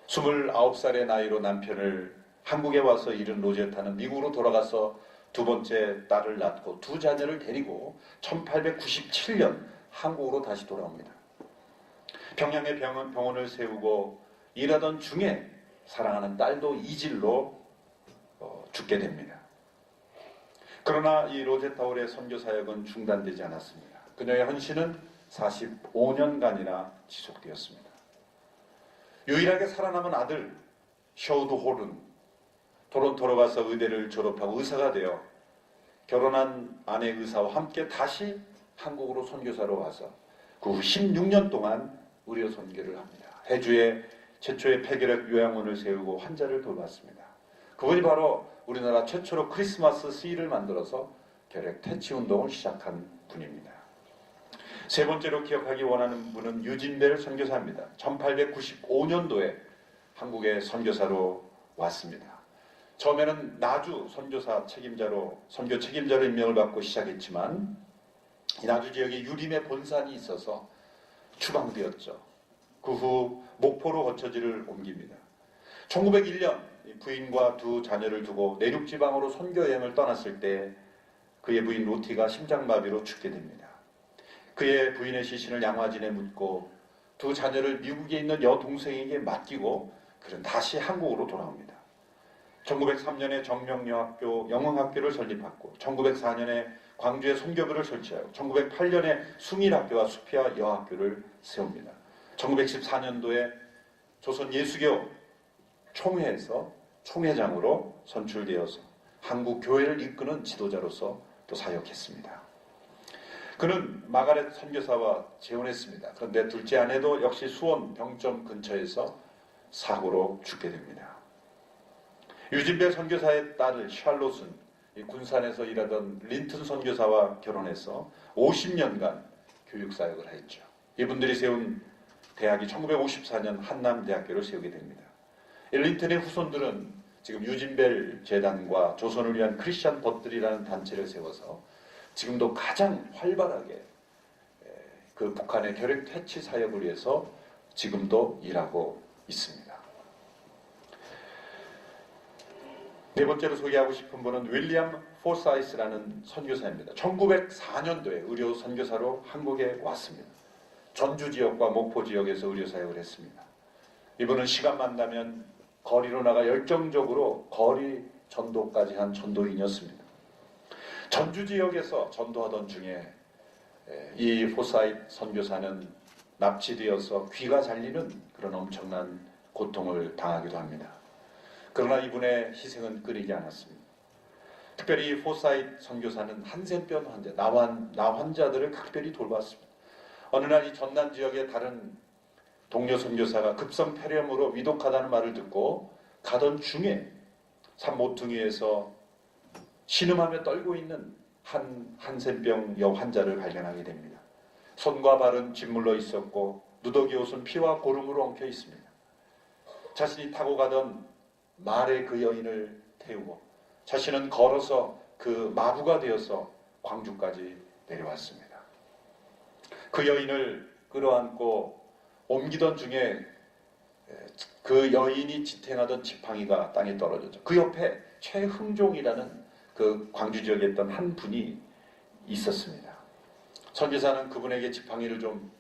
29살의 나이로 남편을 한국에 와서 잃은 로제타는 미국으로 돌아가서 두 번째 딸을 낳고 두 자녀를 데리고 1897년 한국으로 다시 돌아옵니다. 평양에 병원을 세우고 일하던 중에 사랑하는 딸도 이질로 죽게 됩니다. 그러나 이 로제타 홀의 선교 사역은 중단되지 않았습니다. 그녀의 헌신은 45년간이나 지속되었습니다. 유일하게 살아남은 아들 셔우드 홀은 토론토로 가서 의대를 졸업하고 의사가 되어 결혼한 아내 의사와 함께 다시 한국으로 선교사로 와서 그 후 16년 동안 의료 선교를 합니다. 해주에 최초의 폐결핵 요양원을 세우고 환자를 돌봤습니다. 그분이 바로 우리나라 최초로 크리스마스 시를 만들어서 결핵 퇴치 운동을 시작한 분입니다. 세 번째로 기억하기 원하는 분은 유진벨 선교사입니다. 1895년도에 한국의 선교사로 왔습니다. 처음에는 나주 선교사 책임자로 선교 책임자로 임명을 받고 시작했지만 이 나주 지역에 유림의 본산이 있어서 추방되었죠. 그 후 목포로 거처지를 옮깁니다. 1901년 부인과 두 자녀를 두고 내륙 지방으로 선교 여행을 떠났을 때 그의 부인 로티가 심장마비로 죽게 됩니다. 그의 부인의 시신을 양화진에 묻고 두 자녀를 미국에 있는 여동생에게 맡기고 그는 다시 한국으로 돌아옵니다. 1903년에 정명여학교 영흥학교를 설립하고 1904년에 광주에 선교부를 설치하고 1908년에 숭일학교와 수피아 여학교를 세웁니다. 1914년도에 조선 예수교 총회에서 총회장으로 선출되어서 한국 교회를 이끄는 지도자로서 또 사역했습니다. 그는 마가렛 선교사와 재혼했습니다. 그런데 둘째 아내도 역시 수원 병점 근처에서 사고로 죽게 됩니다. 유진벨 선교사의 딸 샬롯은 군산에서 일하던 린튼 선교사와 결혼해서 50년간 교육사역을 했죠. 이분들이 세운 대학이 1954년 한남대학교를 세우게 됩니다. 린튼의 후손들은 지금 유진벨 재단과 조선을 위한 크리스찬 벗들이라는 단체를 세워서 지금도 가장 활발하게 그 북한의 결핵 퇴치 사역을 위해서 지금도 일하고 있습니다. 네 번째로 소개하고 싶은 분은 윌리엄 포사이스라는 선교사입니다. 1904년도에 의료 선교사로 한국에 왔습니다. 전주 지역과 목포 지역에서 의료 사역을 했습니다. 이분은 시간만 나면 거리로 나가 열정적으로 거리 전도까지 한 전도인이었습니다. 전주 지역에서 전도하던 중에 이 포사이트 선교사는 납치되어서 귀가 잘리는 그런 엄청난 고통을 당하기도 합니다. 그러나 이분의 희생은 끊이지 않았습니다. 특별히 포사이트 선교사는 한센병 환자, 나 환자들을 특별히 돌봤습니다. 어느 날 이 전남 지역의 다른 동료 선교사가 급성 폐렴으로 위독하다는 말을 듣고 가던 중에 산 모퉁이에서 신음하며 떨고 있는 한센병 여 환자를 발견하게 됩니다. 손과 발은 짓물러 있었고 누더기 옷은 피와 고름으로 엉켜 있습니다. 자신이 타고 가던 말에 그 여인을 태우고 자신은 걸어서 그 마부가 되어서 광주까지 내려왔습니다. 그 여인을 끌어안고 옮기던 중에 그 여인이 지탱하던 지팡이가 땅에 떨어졌죠. 그 옆에 최흥종이라는 그 광주 지역에 있던 한 분이 있었습니다. 선교사는 그분에게 지팡이를 좀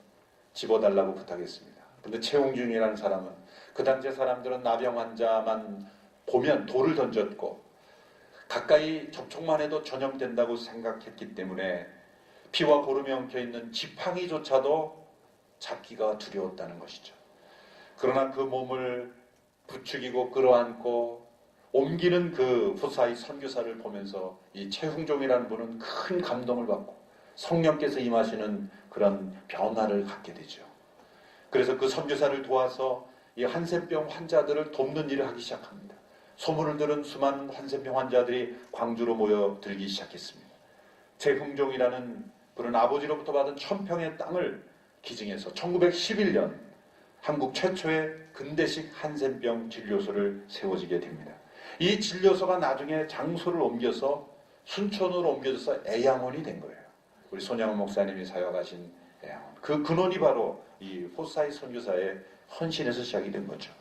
집어달라고 부탁했습니다. 근데 최흥종이라는 사람은 그 당시에 사람들은 나병 환자만 보면 돌을 던졌고 가까이 접촉만 해도 전염된다고 생각했기 때문에 피와 고름이 엉켜있는 지팡이조차도 잡기가 두려웠다는 것이죠. 그러나 그 몸을 부추기고 끌어안고 옮기는 그 포사이 선교사를 보면서 이 최흥종이라는 분은 큰 감동을 받고 성령께서 임하시는 그런 변화를 갖게 되죠. 그래서 그 선교사를 도와서 이 한센병 환자들을 돕는 일을 하기 시작합니다. 소문을 들은 수많은 한센병 환자들이 광주로 모여들기 시작했습니다. 최흥종이라는 분은 아버지로부터 받은 1000평의 땅을 기증해서 1911년 한국 최초의 근대식 한센병 진료소를 세워지게 됩니다. 이 진료소가 나중에 장소를 옮겨서 순천으로 옮겨져서 애양원이 된 거예요. 우리 손양원 목사님이 사역하신 애양원. 그 근원이 바로 이 포사이 선교사의 헌신에서 시작이 된 거죠.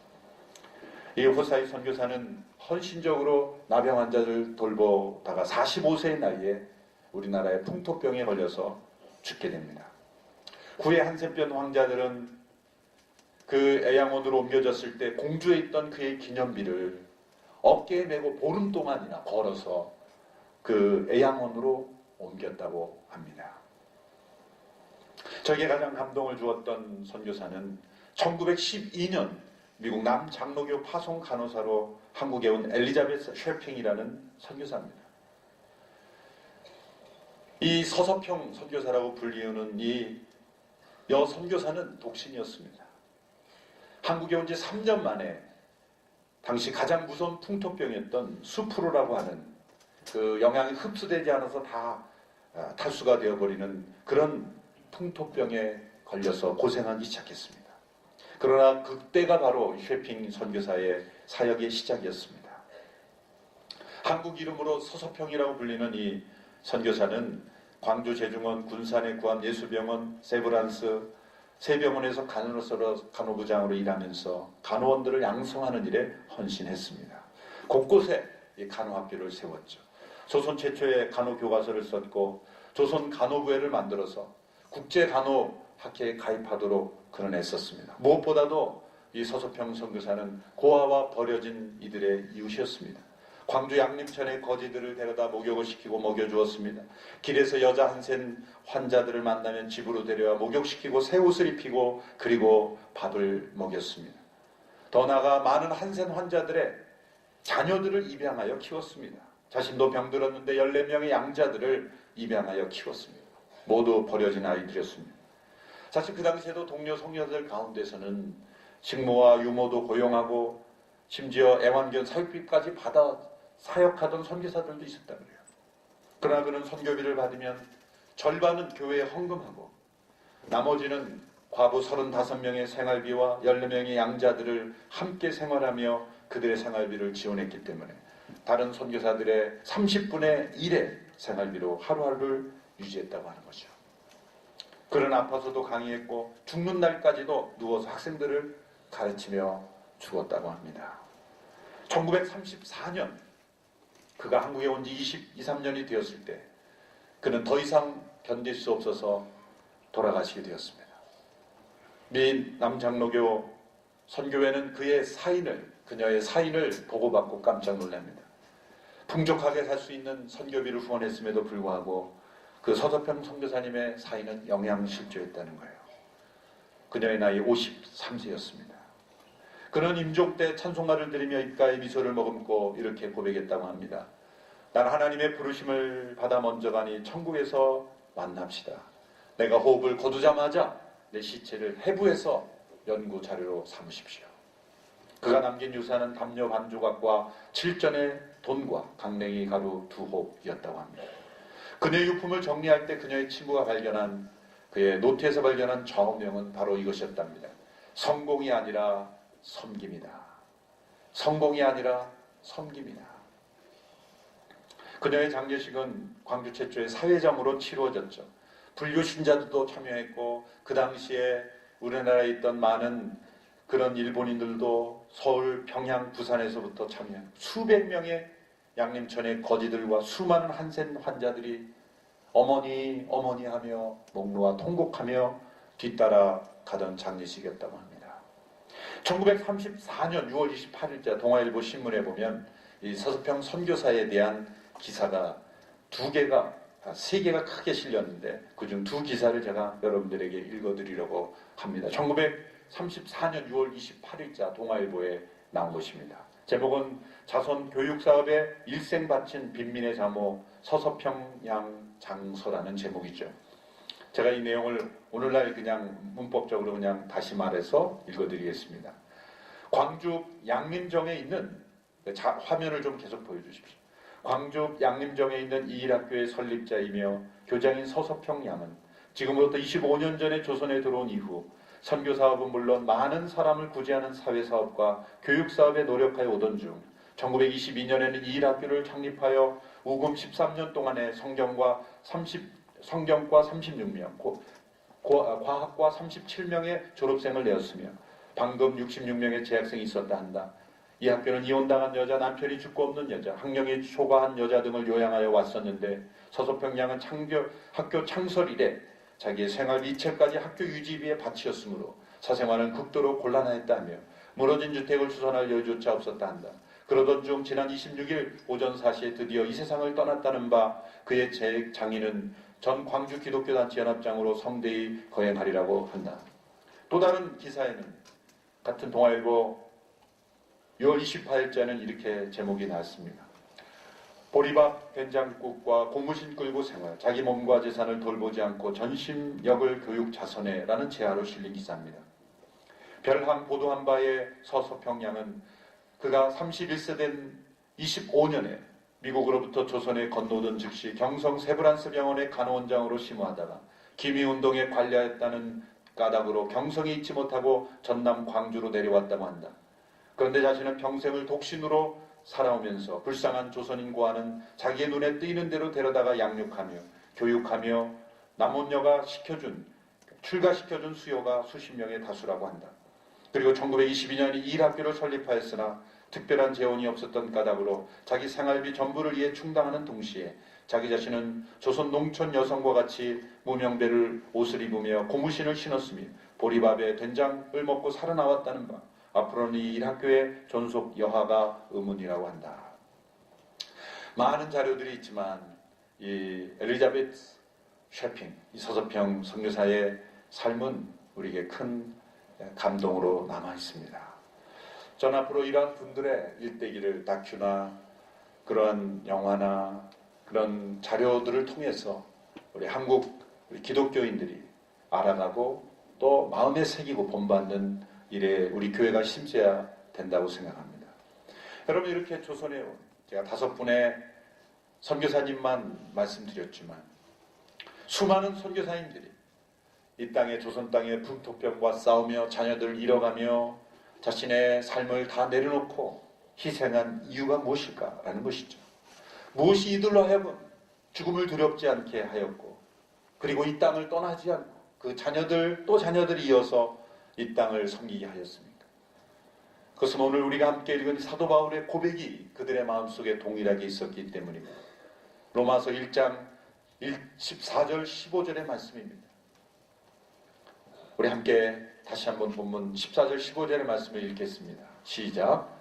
이 포사이 선교사는 헌신적으로 나병 환자를 돌보다가 45세의 나이에 우리나라의 풍토병에 걸려서 죽게 됩니다. 후에 한센병 환자들은 그 애양원으로 옮겨졌을 때 공주에 있던 그의 기념비를 어깨에 메고 보름 동안이나 걸어서 그 애양원으로 옮겼다고 합니다. 저에게 가장 감동을 주었던 선교사는 1912년 미국 남장로교 파송 간호사로 한국에 온 엘리자베스 쉐핑이라는 선교사입니다. 이 서서평 선교사라고 불리우는 이 여 선교사는 독신이었습니다. 한국에 온 지 3년 만에 당시 가장 무서운 풍토병이었던 수프로라고 하는 그 영양이 흡수되지 않아서 다 탈수가 되어버리는 그런 풍토병에 걸려서 고생하기 시작했습니다. 그러나 그때가 바로 쉐핑 선교사의 사역의 시작이었습니다. 한국 이름으로 서서평이라고 불리는 이 선교사는 광주 제중원, 군산의 구암 예수병원, 세브란스 세 병원에서 간호부장으로 일하면서 간호원들을 양성하는 일에 헌신했습니다. 곳곳에 이 간호학교를 세웠죠. 조선 최초의 간호교과서를 썼고 조선 간호부회를 만들어서 국제간호학회에 가입하도록 그는 애썼습니다. 무엇보다도 이 서서평 선교사는 고아와 버려진 이들의 이웃이었습니다. 광주 양림천의 거지들을 데려다 목욕을 시키고 먹여주었습니다. 길에서 여자 한센 환자들을 만나면 집으로 데려와 목욕시키고 새 옷을 입히고 그리고 밥을 먹였습니다. 더 나아가 많은 한센 환자들의 자녀들을 입양하여 키웠습니다. 자신도 병들었는데 14명의 양자들을 입양하여 키웠습니다. 모두 버려진 아이들이었습니다. 사실 그 당시에도 동료 성녀들 가운데서는 식모와 유모도 고용하고 심지어 애완견 사육비까지 받아 사역하던 선교사들도 있었다 그래요. 그러나 그는 선교비를 받으면 절반은 교회에 헌금하고 나머지는 과부 35명의 생활비와 14명의 양자들을 함께 생활하며 그들의 생활비를 지원했기 때문에 다른 선교사들의 30분의 1의 생활비로 하루하루를 유지했다고 하는 거죠. 그는 아파서도 강의했고 죽는 날까지도 누워서 학생들을 가르치며 죽었다고 합니다. 1934년 그가 한국에 온 지 23년이 되었을 때 그는 더 이상 견딜 수 없어서 돌아가시게 되었습니다. 미 남장로교 선교회는 그녀의 사인을 보고받고 깜짝 놀랍니다. 풍족하게 살 수 있는 선교비를 후원했음에도 불구하고 그 서서평 선교사님의 사인은 영양실조였다는 거예요. 그녀의 나이 53세였습니다. 그는 임종 때 찬송가를 드리며 입가에 미소를 머금고 이렇게 고백했다고 합니다. 난 하나님의 부르심을 받아 먼저 가니 천국에서 만납시다. 내가 호흡을 거두자마자 내 시체를 해부해서 연구 자료로 삼으십시오. 그가 남긴 유산은 담요 반 조각과 7전의 돈과 강냉이 가루 2홉이었다고 합니다. 그녀의 유품을 정리할 때 그녀의 친구가 발견한 그의 노트에서 발견한 좌우명은 바로 이것이었답니다. 성공이 아니라 섬김이다. 성공이 아니라 섬김이다. 그녀의 장례식은 광주 최초의 사회장으로 치루어졌죠. 불교 신자들도 참여했고 그 당시에 우리나라에 있던 많은 그런 일본인들도 서울, 평양, 부산에서부터 참여했고 수백 명의 양림천의 거지들과 수많은 한센 환자들이 어머니 어머니 하며 목놓아 통곡하며 뒤따라 가던 장례식이었다고 합니다. 1934년 6월 28일자 동아일보 신문에 보면 이 서서평 선교사에 대한 기사가 3개가 크게 실렸는데 그중 2기사를 제가 여러분들에게 읽어드리려고 합니다. 1934년 6월 28일자 동아일보에 나온 것입니다. 제목은 자손 교육사업에 일생 바친 빈민의 자모 서서평양 장서라는 제목이죠. 제가 이 내용을 오늘날 그냥 문법적으로 그냥 다시 말해서 읽어드리겠습니다. 광주 양림정에 있는 화면을 좀 계속 보여주십시오. 광주 양림정에 있는 이일학교의 설립자이며 교장인 서서평 양은 지금으로부터 25년 전에 조선에 들어온 이후 선교사업은 물론 많은 사람을 구제하는 사회사업과 교육사업에 노력하여 오던 중 1922년에는 이일학교를 창립하여 우금 13년 동안에 성경과 36명, 과학과 37명의 졸업생을 내었으며 방금 66명의 재학생이 있었다 한다. 이 학교는 이혼당한 여자, 남편이 죽고 없는 여자, 학령이 초과한 여자 등을 요양하여 왔었는데 서서평 양은 학교 창설 이래 자기의 생활비 이체까지 학교 유지비에 바치었으므로 사생활은 극도로 곤란하였다며 무너진 주택을 수선할 여유조차 없었다 한다. 그러던 중 지난 26일 오전 4시에 드디어 이 세상을 떠났다는 바 그의 장인은 전 광주 기독교단체 연합장으로 성대히 거행하리라고 한다. 또 다른 기사에는 같은 동아일보 6월 28일자는 이렇게 제목이 나왔습니다. 보리밥 된장국과 고무신 끌고 생활, 자기 몸과 재산을 돌보지 않고 전심역을 교육 자선해라는 제하로 실린 기사입니다. 별항 보도한 바에 서서평 양은 그가 31세 된 25년에 미국으로부터 조선에 건너오던 즉시 경성 세브란스 병원의 간호원장으로 심호하다가 기미운동에 관여했다는 까닭으로 경성에 있지 못하고 전남 광주로 내려왔다고 한다. 그런데 자신은 평생을 독신으로 살아오면서 불쌍한 조선인 고아는 자기의 눈에 띄는 대로 데려다가 양육하며 교육하며 남원여가 출가시켜준 수요가 수십 명의 다수라고 한다. 그리고 1922년 이일학교를 설립하였으나 특별한 재원이 없었던 까닭으로 자기 생활비 전부를 이에 충당하는 동시에 자기 자신은 조선 농촌 여성과 같이 무명배를 옷을 입으며 고무신을 신었으며 보리밥에 된장을 먹고 살아나왔다는 바 앞으로는 이 일학교의 존속 여하가 의문이라고 한다. 많은 자료들이 있지만 이 엘리자베트 셰핑, 이 서서평 선교사의 삶은 우리에게 큰 감동으로 남아 있습니다. 전 앞으로 이러한 분들의 일대기를 다큐나 그런 영화나 그런 자료들을 통해서 우리 기독교인들이 알아가고 또 마음에 새기고 본받는 일에 우리 교회가 힘써야 된다고 생각합니다. 여러분 이렇게 조선에 온 제가 5분의 선교사님만 말씀드렸지만 수많은 선교사님들이 이 땅에 조선 땅의 풍토병과 싸우며 자녀들을 잃어가며 자신의 삶을 다 내려놓고 희생한 이유가 무엇일까라는 것이죠. 무엇이 이들로 하여금 죽음을 두렵지 않게 하였고 그리고 이 땅을 떠나지 않고 그 자녀들이 이어서 이 땅을 섬기게 하였습니까? 그것은 오늘 우리가 함께 읽은 사도 바울의 고백이 그들의 마음속에 동일하게 있었기 때문입니다. 로마서 1장 14절 15절의 말씀입니다. 우리 함께 다시 한번 본문 14절 15절의 말씀을 읽겠습니다. 시작.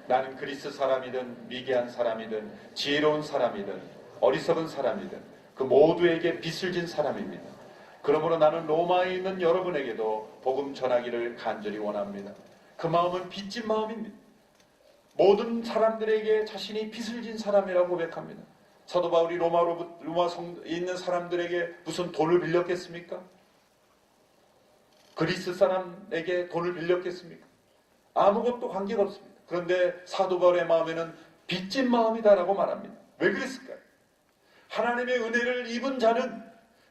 나는 그리스 사람이든 미개한 사람이든 지혜로운 사람이든 어리석은 사람이든 그 모두에게 빚을 진 사람입니다. 그러므로 나는 로마에 있는 여러분에게도 복음 전하기를 간절히 원합니다. 그 마음은 빚진 마음입니다. 모든 사람들에게 자신이 빚을 진 사람이라고 고백합니다. 사도 바울이 로마 성에 있는 사람들에게 무슨 돈을 빌렸겠습니까? 그리스 사람에게 돈을 빌렸겠습니까? 아무것도 관계가 없습니다. 그런데 사도 바울의 마음에는 빚진 마음이다라고 말합니다. 왜 그랬을까요? 하나님의 은혜를 입은 자는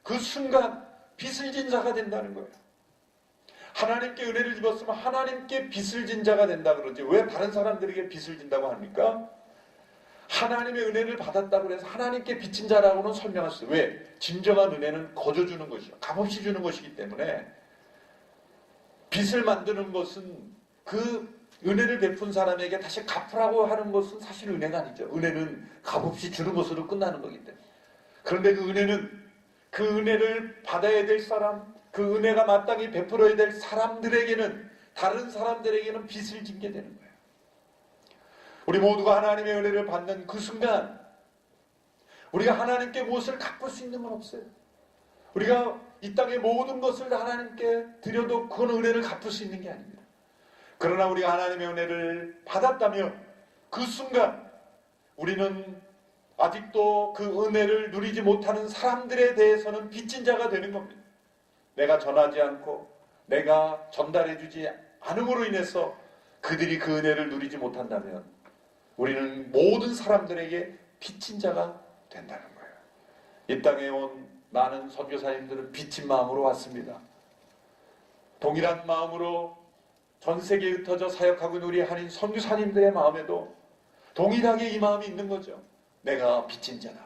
그 순간 빚을 진 자가 된다는 거예요. 하나님께 은혜를 입었으면 하나님께 빚을 진 자가 된다 그러지 왜 다른 사람들에게 빚을 진다고 합니까? 하나님의 은혜를 받았다고 해서 하나님께 빚진 자라고는 설명할 수 없어요. 왜? 진정한 은혜는 거저 주는 것이요. 값없이 주는 것이기 때문에 빚을 만드는 것은 그 은혜를 베푼 사람에게 다시 갚으라고 하는 것은 사실 은혜가 아니죠. 은혜는 값없이 주는 것으로 끝나는 거기 때문에. 그런데 그 은혜는 그 은혜를 받아야 될 사람, 그 은혜가 마땅히 베풀어야 될 사람들에게는 다른 사람들에게는 빚을 짓게 되는 거예요. 우리 모두가 하나님의 은혜를 받는 그 순간 우리가 하나님께 무엇을 갚을 수 있는 건 없어요. 우리가 이 땅의 모든 것을 하나님께 드려도 그건 은혜를 갚을 수 있는 게 아닙니다. 그러나 우리가 하나님의 은혜를 받았다면 그 순간 우리는 아직도 그 은혜를 누리지 못하는 사람들에 대해서는 빚진 자가 되는 겁니다. 내가 전하지 않고 내가 전달해주지 않음으로 인해서 그들이 그 은혜를 누리지 못한다면 우리는 모든 사람들에게 빚진 자가 된다는 거예요. 이 땅에 온 많은 선교사님들은 빚진 마음으로 왔습니다. 동일한 마음으로 전 세계에 흩어져 사역하고 있는 우리 한인 선교사님들의 마음에도 동일하게 이 마음이 있는 거죠. 내가 빚진 자다.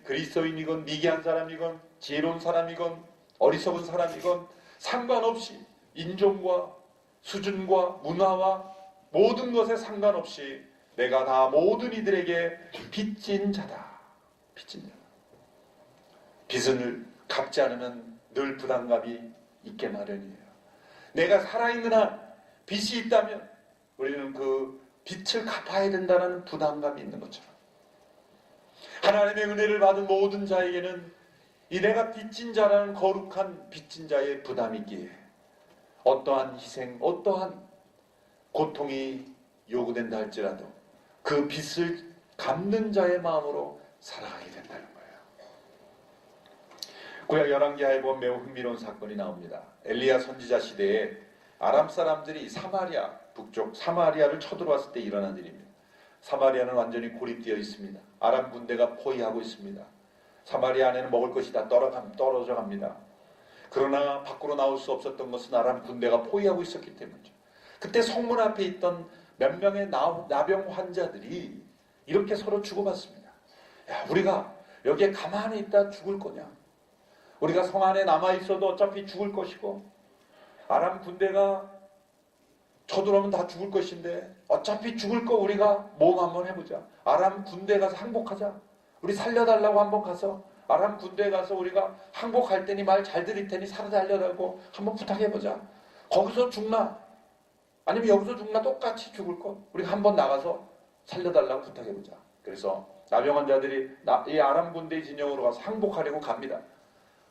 그리스도인이건 미개한 사람이건 지혜로운 사람이건 어리석은 사람이건 상관없이 인종과 수준과 문화와 모든 것에 상관없이 내가 다 모든 이들에게 빚진 자다. 빚진 자다. 빚을 갚지 않으면 늘 부담감이 있게 마련이에요. 내가 살아있는 한 빚이 있다면 우리는 그 빚을 갚아야 된다는 부담감이 있는 것처럼 하나님의 은혜를 받은 모든 자에게는 이 내가 빚진 자라는 거룩한 빚진 자의 부담이 있기에 어떠한 희생, 어떠한 고통이 요구된다 할지라도 그 빚을 갚는 자의 마음으로 살아가게 된다는 거예요. 구약 열왕기하에 보면 매우 흥미로운 사건이 나옵니다. 엘리야 선지자 시대에 아람 사람들이 사마리아 북쪽 사마리아를 쳐들어왔을 때 일어난 일입니다. 사마리아는 완전히 고립되어 있습니다. 아람 군대가 포위하고 있습니다. 사마리아 안에는 먹을 것이 다 떨어져 갑니다. 그러나 밖으로 나올 수 없었던 것은 아람 군대가 포위하고 있었기 때문이죠. 그때 성문 앞에 있던 몇 명의 나병 환자들이 이렇게 서로 주고받습니다. 야, 우리가 여기에 가만히 있다 죽을 거냐? 우리가 성 안에 남아있어도 어차피 죽을 것이고 아람 군대가 쳐들어오면 다 죽을 것인데 어차피 죽을 거 우리가 모험 한번 해보자. 아람 군대에 가서 항복하자. 우리 살려달라고 한번 가서 아람 군대에 가서 우리가 항복할 테니 말 잘 들을 테니 살려달라고 한번 부탁해보자. 거기서 죽나 아니면 여기서 죽나 똑같이 죽을 거 우리가 한번 나가서 살려달라고 부탁해보자. 그래서 나병 환자들이 이 아람 군대의 진영으로 가서 항복하려고 갑니다.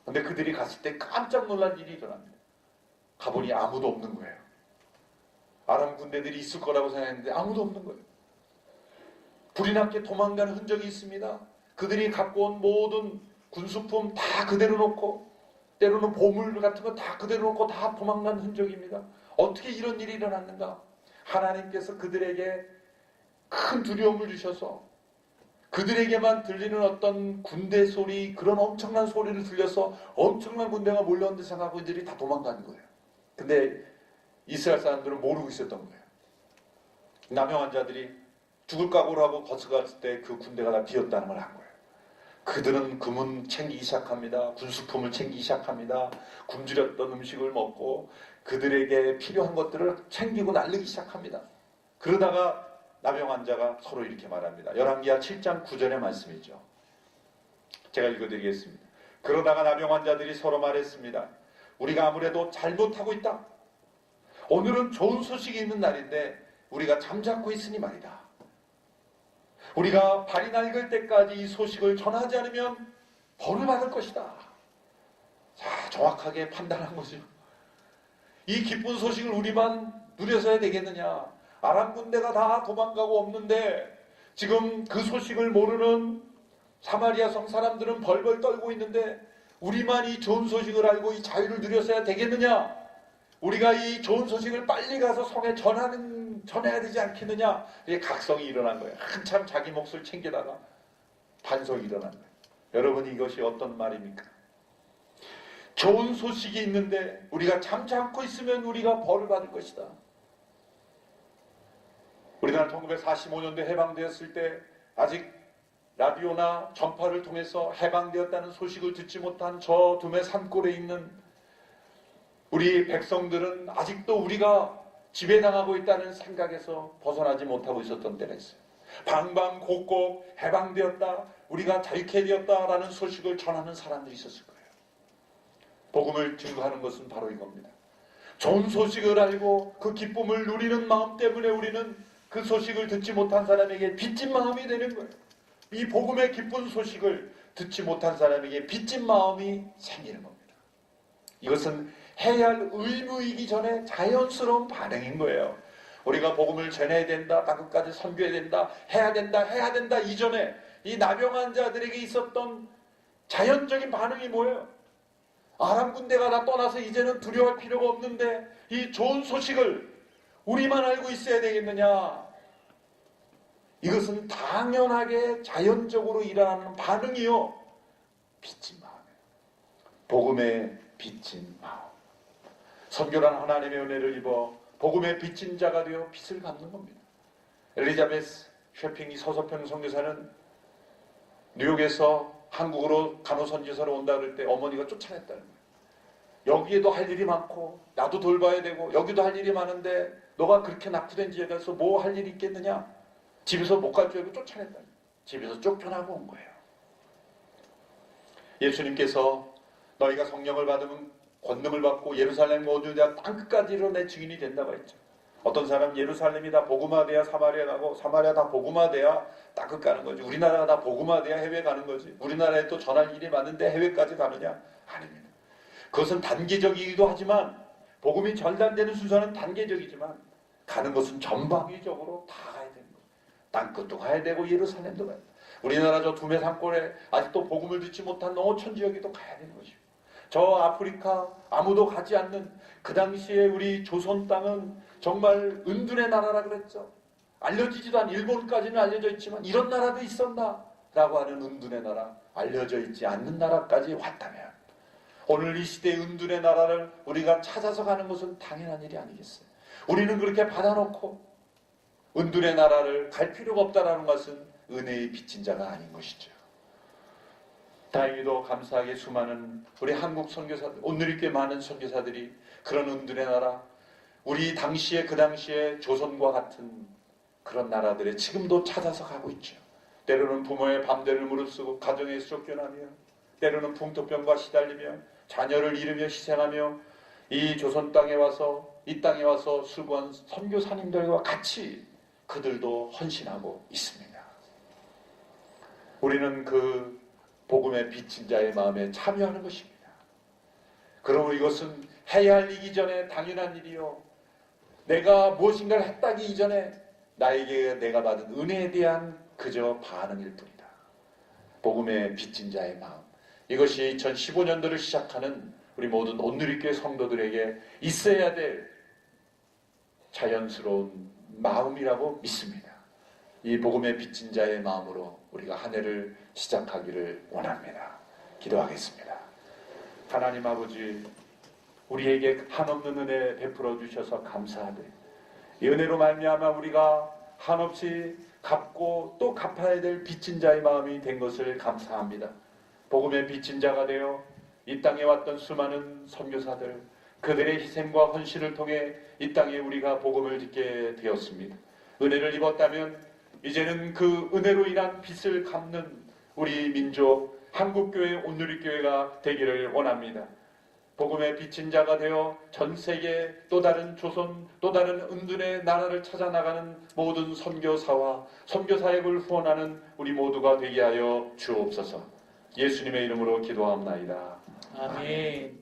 근데 그들이 갔을 때 깜짝 놀란 일이 일어납니다. 가보니 아무도 없는 거예요. 아람 군대들이 있을 거라고 생각했는데 아무도 없는 거예요. 불이 났게 도망가는 흔적이 있습니다. 그들이 갖고 온 모든 군수품 다 그대로 놓고 때로는 보물 같은 거 다 그대로 놓고 다 도망간 흔적입니다. 어떻게 이런 일이 일어났는가? 하나님께서 그들에게 큰 두려움을 주셔서 그들에게만 들리는 어떤 군대 소리 그런 엄청난 소리를 들려서 엄청난 군대가 몰려온다 생각하고 이들이 다 도망가는 거예요. 근데 이스라엘 사람들은 모르고 있었던 거예요. 나병 환자들이 죽을 각오를 하고 거쳐갔을 때 그 군대가 다 비었다는 걸 한 거예요. 그들은 금은 챙기기 시작합니다. 군수품을 챙기기 시작합니다. 굶주렸던 음식을 먹고 그들에게 필요한 것들을 챙기고 날리기 시작합니다. 그러다가 나병 환자가 서로 이렇게 말합니다. 열왕기하 7장 9절의 말씀이죠. 제가 읽어드리겠습니다. 그러다가 나병 환자들이 서로 말했습니다. 우리가 아무래도 잘못하고 있다. 오늘은 좋은 소식이 있는 날인데 우리가 잠자코 있으니 말이다. 우리가 발이 낡을 때까지 이 소식을 전하지 않으면 벌을 받을 것이다. 자, 정확하게 판단한 거죠. 이 기쁜 소식을 우리만 누려서야 되겠느냐? 아람 군대가 다 도망가고 없는데 지금 그 소식을 모르는 사마리아 성 사람들은 벌벌 떨고 있는데 우리만 이 좋은 소식을 알고 이 자유를 누렸어야 되겠느냐? 우리가 이 좋은 소식을 빨리 가서 성에 전해야 되지 않겠느냐? 이게 각성이 일어난 거예요. 한참 자기 몫을 챙기다가 반성이 일어난 거예요. 여러분, 이것이 어떤 말입니까? 좋은 소식이 있는데 우리가 참지 않고 있으면 우리가 벌을 받을 것이다. 우리나라 1945년도에 해방되었을 때 아직 라디오나 전파를 통해서 해방되었다는 소식을 듣지 못한 저 두메 산골에 있는 우리 백성들은 아직도 우리가 지배당하고 있다는 생각에서 벗어나지 못하고 있었던 때가 있어요. 방방곡곡 해방되었다, 우리가 자유케 되었다라는 소식을 전하는 사람들이 있었을 거예요. 복음을 증거하는 것은 바로 이겁니다. 좋은 소식을 알고 그 기쁨을 누리는 마음 때문에 우리는 그 소식을 듣지 못한 사람에게 빚진 마음이 되는 거예요. 이 복음의 기쁜 소식을 듣지 못한 사람에게 빚진 마음이 생기는 겁니다. 이것은 해야 할 의무이기 전에 자연스러운 반응인 거예요. 우리가 복음을 전해야 된다, 땅끝까지 선교해야 된다, 해야 된다 이전에 이 나병 자들에게 있었던 자연적인 반응이 뭐예요? 아람 군대가 다 떠나서 이제는 두려워할 필요가 없는데 이 좋은 소식을 우리만 알고 있어야 되겠느냐? 이것은 당연하게 자연적으로 일어나는 반응이요. 빚진 마음이에요. 복음의 빚진 마음. 선교란 하나님의 은혜를 입어 복음의 빚진 자가 되어 빚을 갚는 겁니다. 엘리자베스 쉐핑이 서서평 선교사는 뉴욕에서 한국으로 간호선교사로 온다 그럴 때 어머니가 쫓아냈다는 거예요. 여기에도 할 일이 많고 나도 돌봐야 되고 여기도 할 일이 많은데 너가 그렇게 낙후된 지에 가서 뭐 할 일이 있겠느냐? 집에서 못 갈 줄 알고 쫓아냈다. 집에서 쫓겨나고 온 거예요. 예수님께서 너희가 성령을 받으면 권능을 받고 예루살렘 모두 다 땅끝까지로 내 증인이 된다고 했죠. 어떤 사람은 예루살렘이 다 복음화돼야 사마리아 가고 사마리아 다 복음화돼야 땅끝 가는 거지. 우리나라가 다 복음화돼야 해외 가는 거지. 우리나라에 또 전할 일이 많은데 해외까지 가느냐? 아닙니다. 그것은 단계적이기도 하지만 복음이 전달되는 순서는 단계적이지만 가는 것은 전방위적으로 다 가야 되는 거예요. 땅끝도 가야 되고 예루살렘도 가야 돼요. 우리나라 저 두메 산골에 아직도 복음을 듣지 못한 농어촌 지역에도 가야 되는 거죠. 저 아프리카 아무도 가지 않는 그 당시에 우리 조선 땅은 정말 은둔의 나라라 그랬죠. 알려지지도 않은 일본까지는 알려져 있지만 이런 나라도 있었나? 라고 하는 은둔의 나라, 알려져 있지 않는 나라까지 왔다면 오늘 이 시대의 은둔의 나라를 우리가 찾아서 가는 것은 당연한 일이 아니겠어요. 우리는 그렇게 받아놓고 은둔의 나라를 갈 필요가 없다는 것은 은혜의 빚진 자가 아닌 것이죠. 다행히도 감사하게 수많은 우리 한국 선교사들, 오늘 있게 많은 선교사들이 그런 은둔의 나라, 우리 당시에 그 당시에 조선과 같은 그런 나라들에 지금도 찾아서 가고 있죠. 때로는 부모의 밤대를 무릅쓰고 가정에서 쫓겨나며 때로는 풍토병과 시달리며 자녀를 잃으며 희생하며 이 조선 땅에 와서 이 땅에 와서 수고한 선교사님들과 같이 그들도 헌신하고 있습니다. 우리는 그 복음의 빚진 자의 마음에 참여하는 것입니다. 그러므로 이것은 해야 할 일이 전에 당연한 일이요. 내가 무엇인가를 했다기 이전에 나에게 내가 받은 은혜에 대한 그저 반응일 뿐이다. 복음의 빚진 자의 마음. 이것이 2015년도를 시작하는 우리 모든 온누리교회 성도들에게 있어야 될 자연스러운 마음이라고 믿습니다. 이 복음의 빚진 자의 마음으로 우리가 한 해를 시작하기를 원합니다. 기도하겠습니다. 하나님 아버지, 우리에게 한없는 은혜 베풀어 주셔서 감사하되 이 은혜로 말미암아 우리가 한없이 갚고 또 갚아야 될 빚진 자의 마음이 된 것을 감사합니다. 복음의 빚진 자가 되어 이 땅에 왔던 수많은 선교사들, 그들의 희생과 헌신을 통해 이 땅에 우리가 복음을 듣게 되었습니다. 은혜를 입었다면 이제는 그 은혜로 인한 빚을 갚는 우리 민족 한국교회 온누리교회가 되기를 원합니다. 복음의 빚진 자가 되어 전 세계 또 다른 조선 또 다른 은둔의 나라를 찾아 나가는 모든 선교사와 선교사역을 후원하는 우리 모두가 되게 하여 주옵소서. 예수님의 이름으로 기도합나이다. 아멘.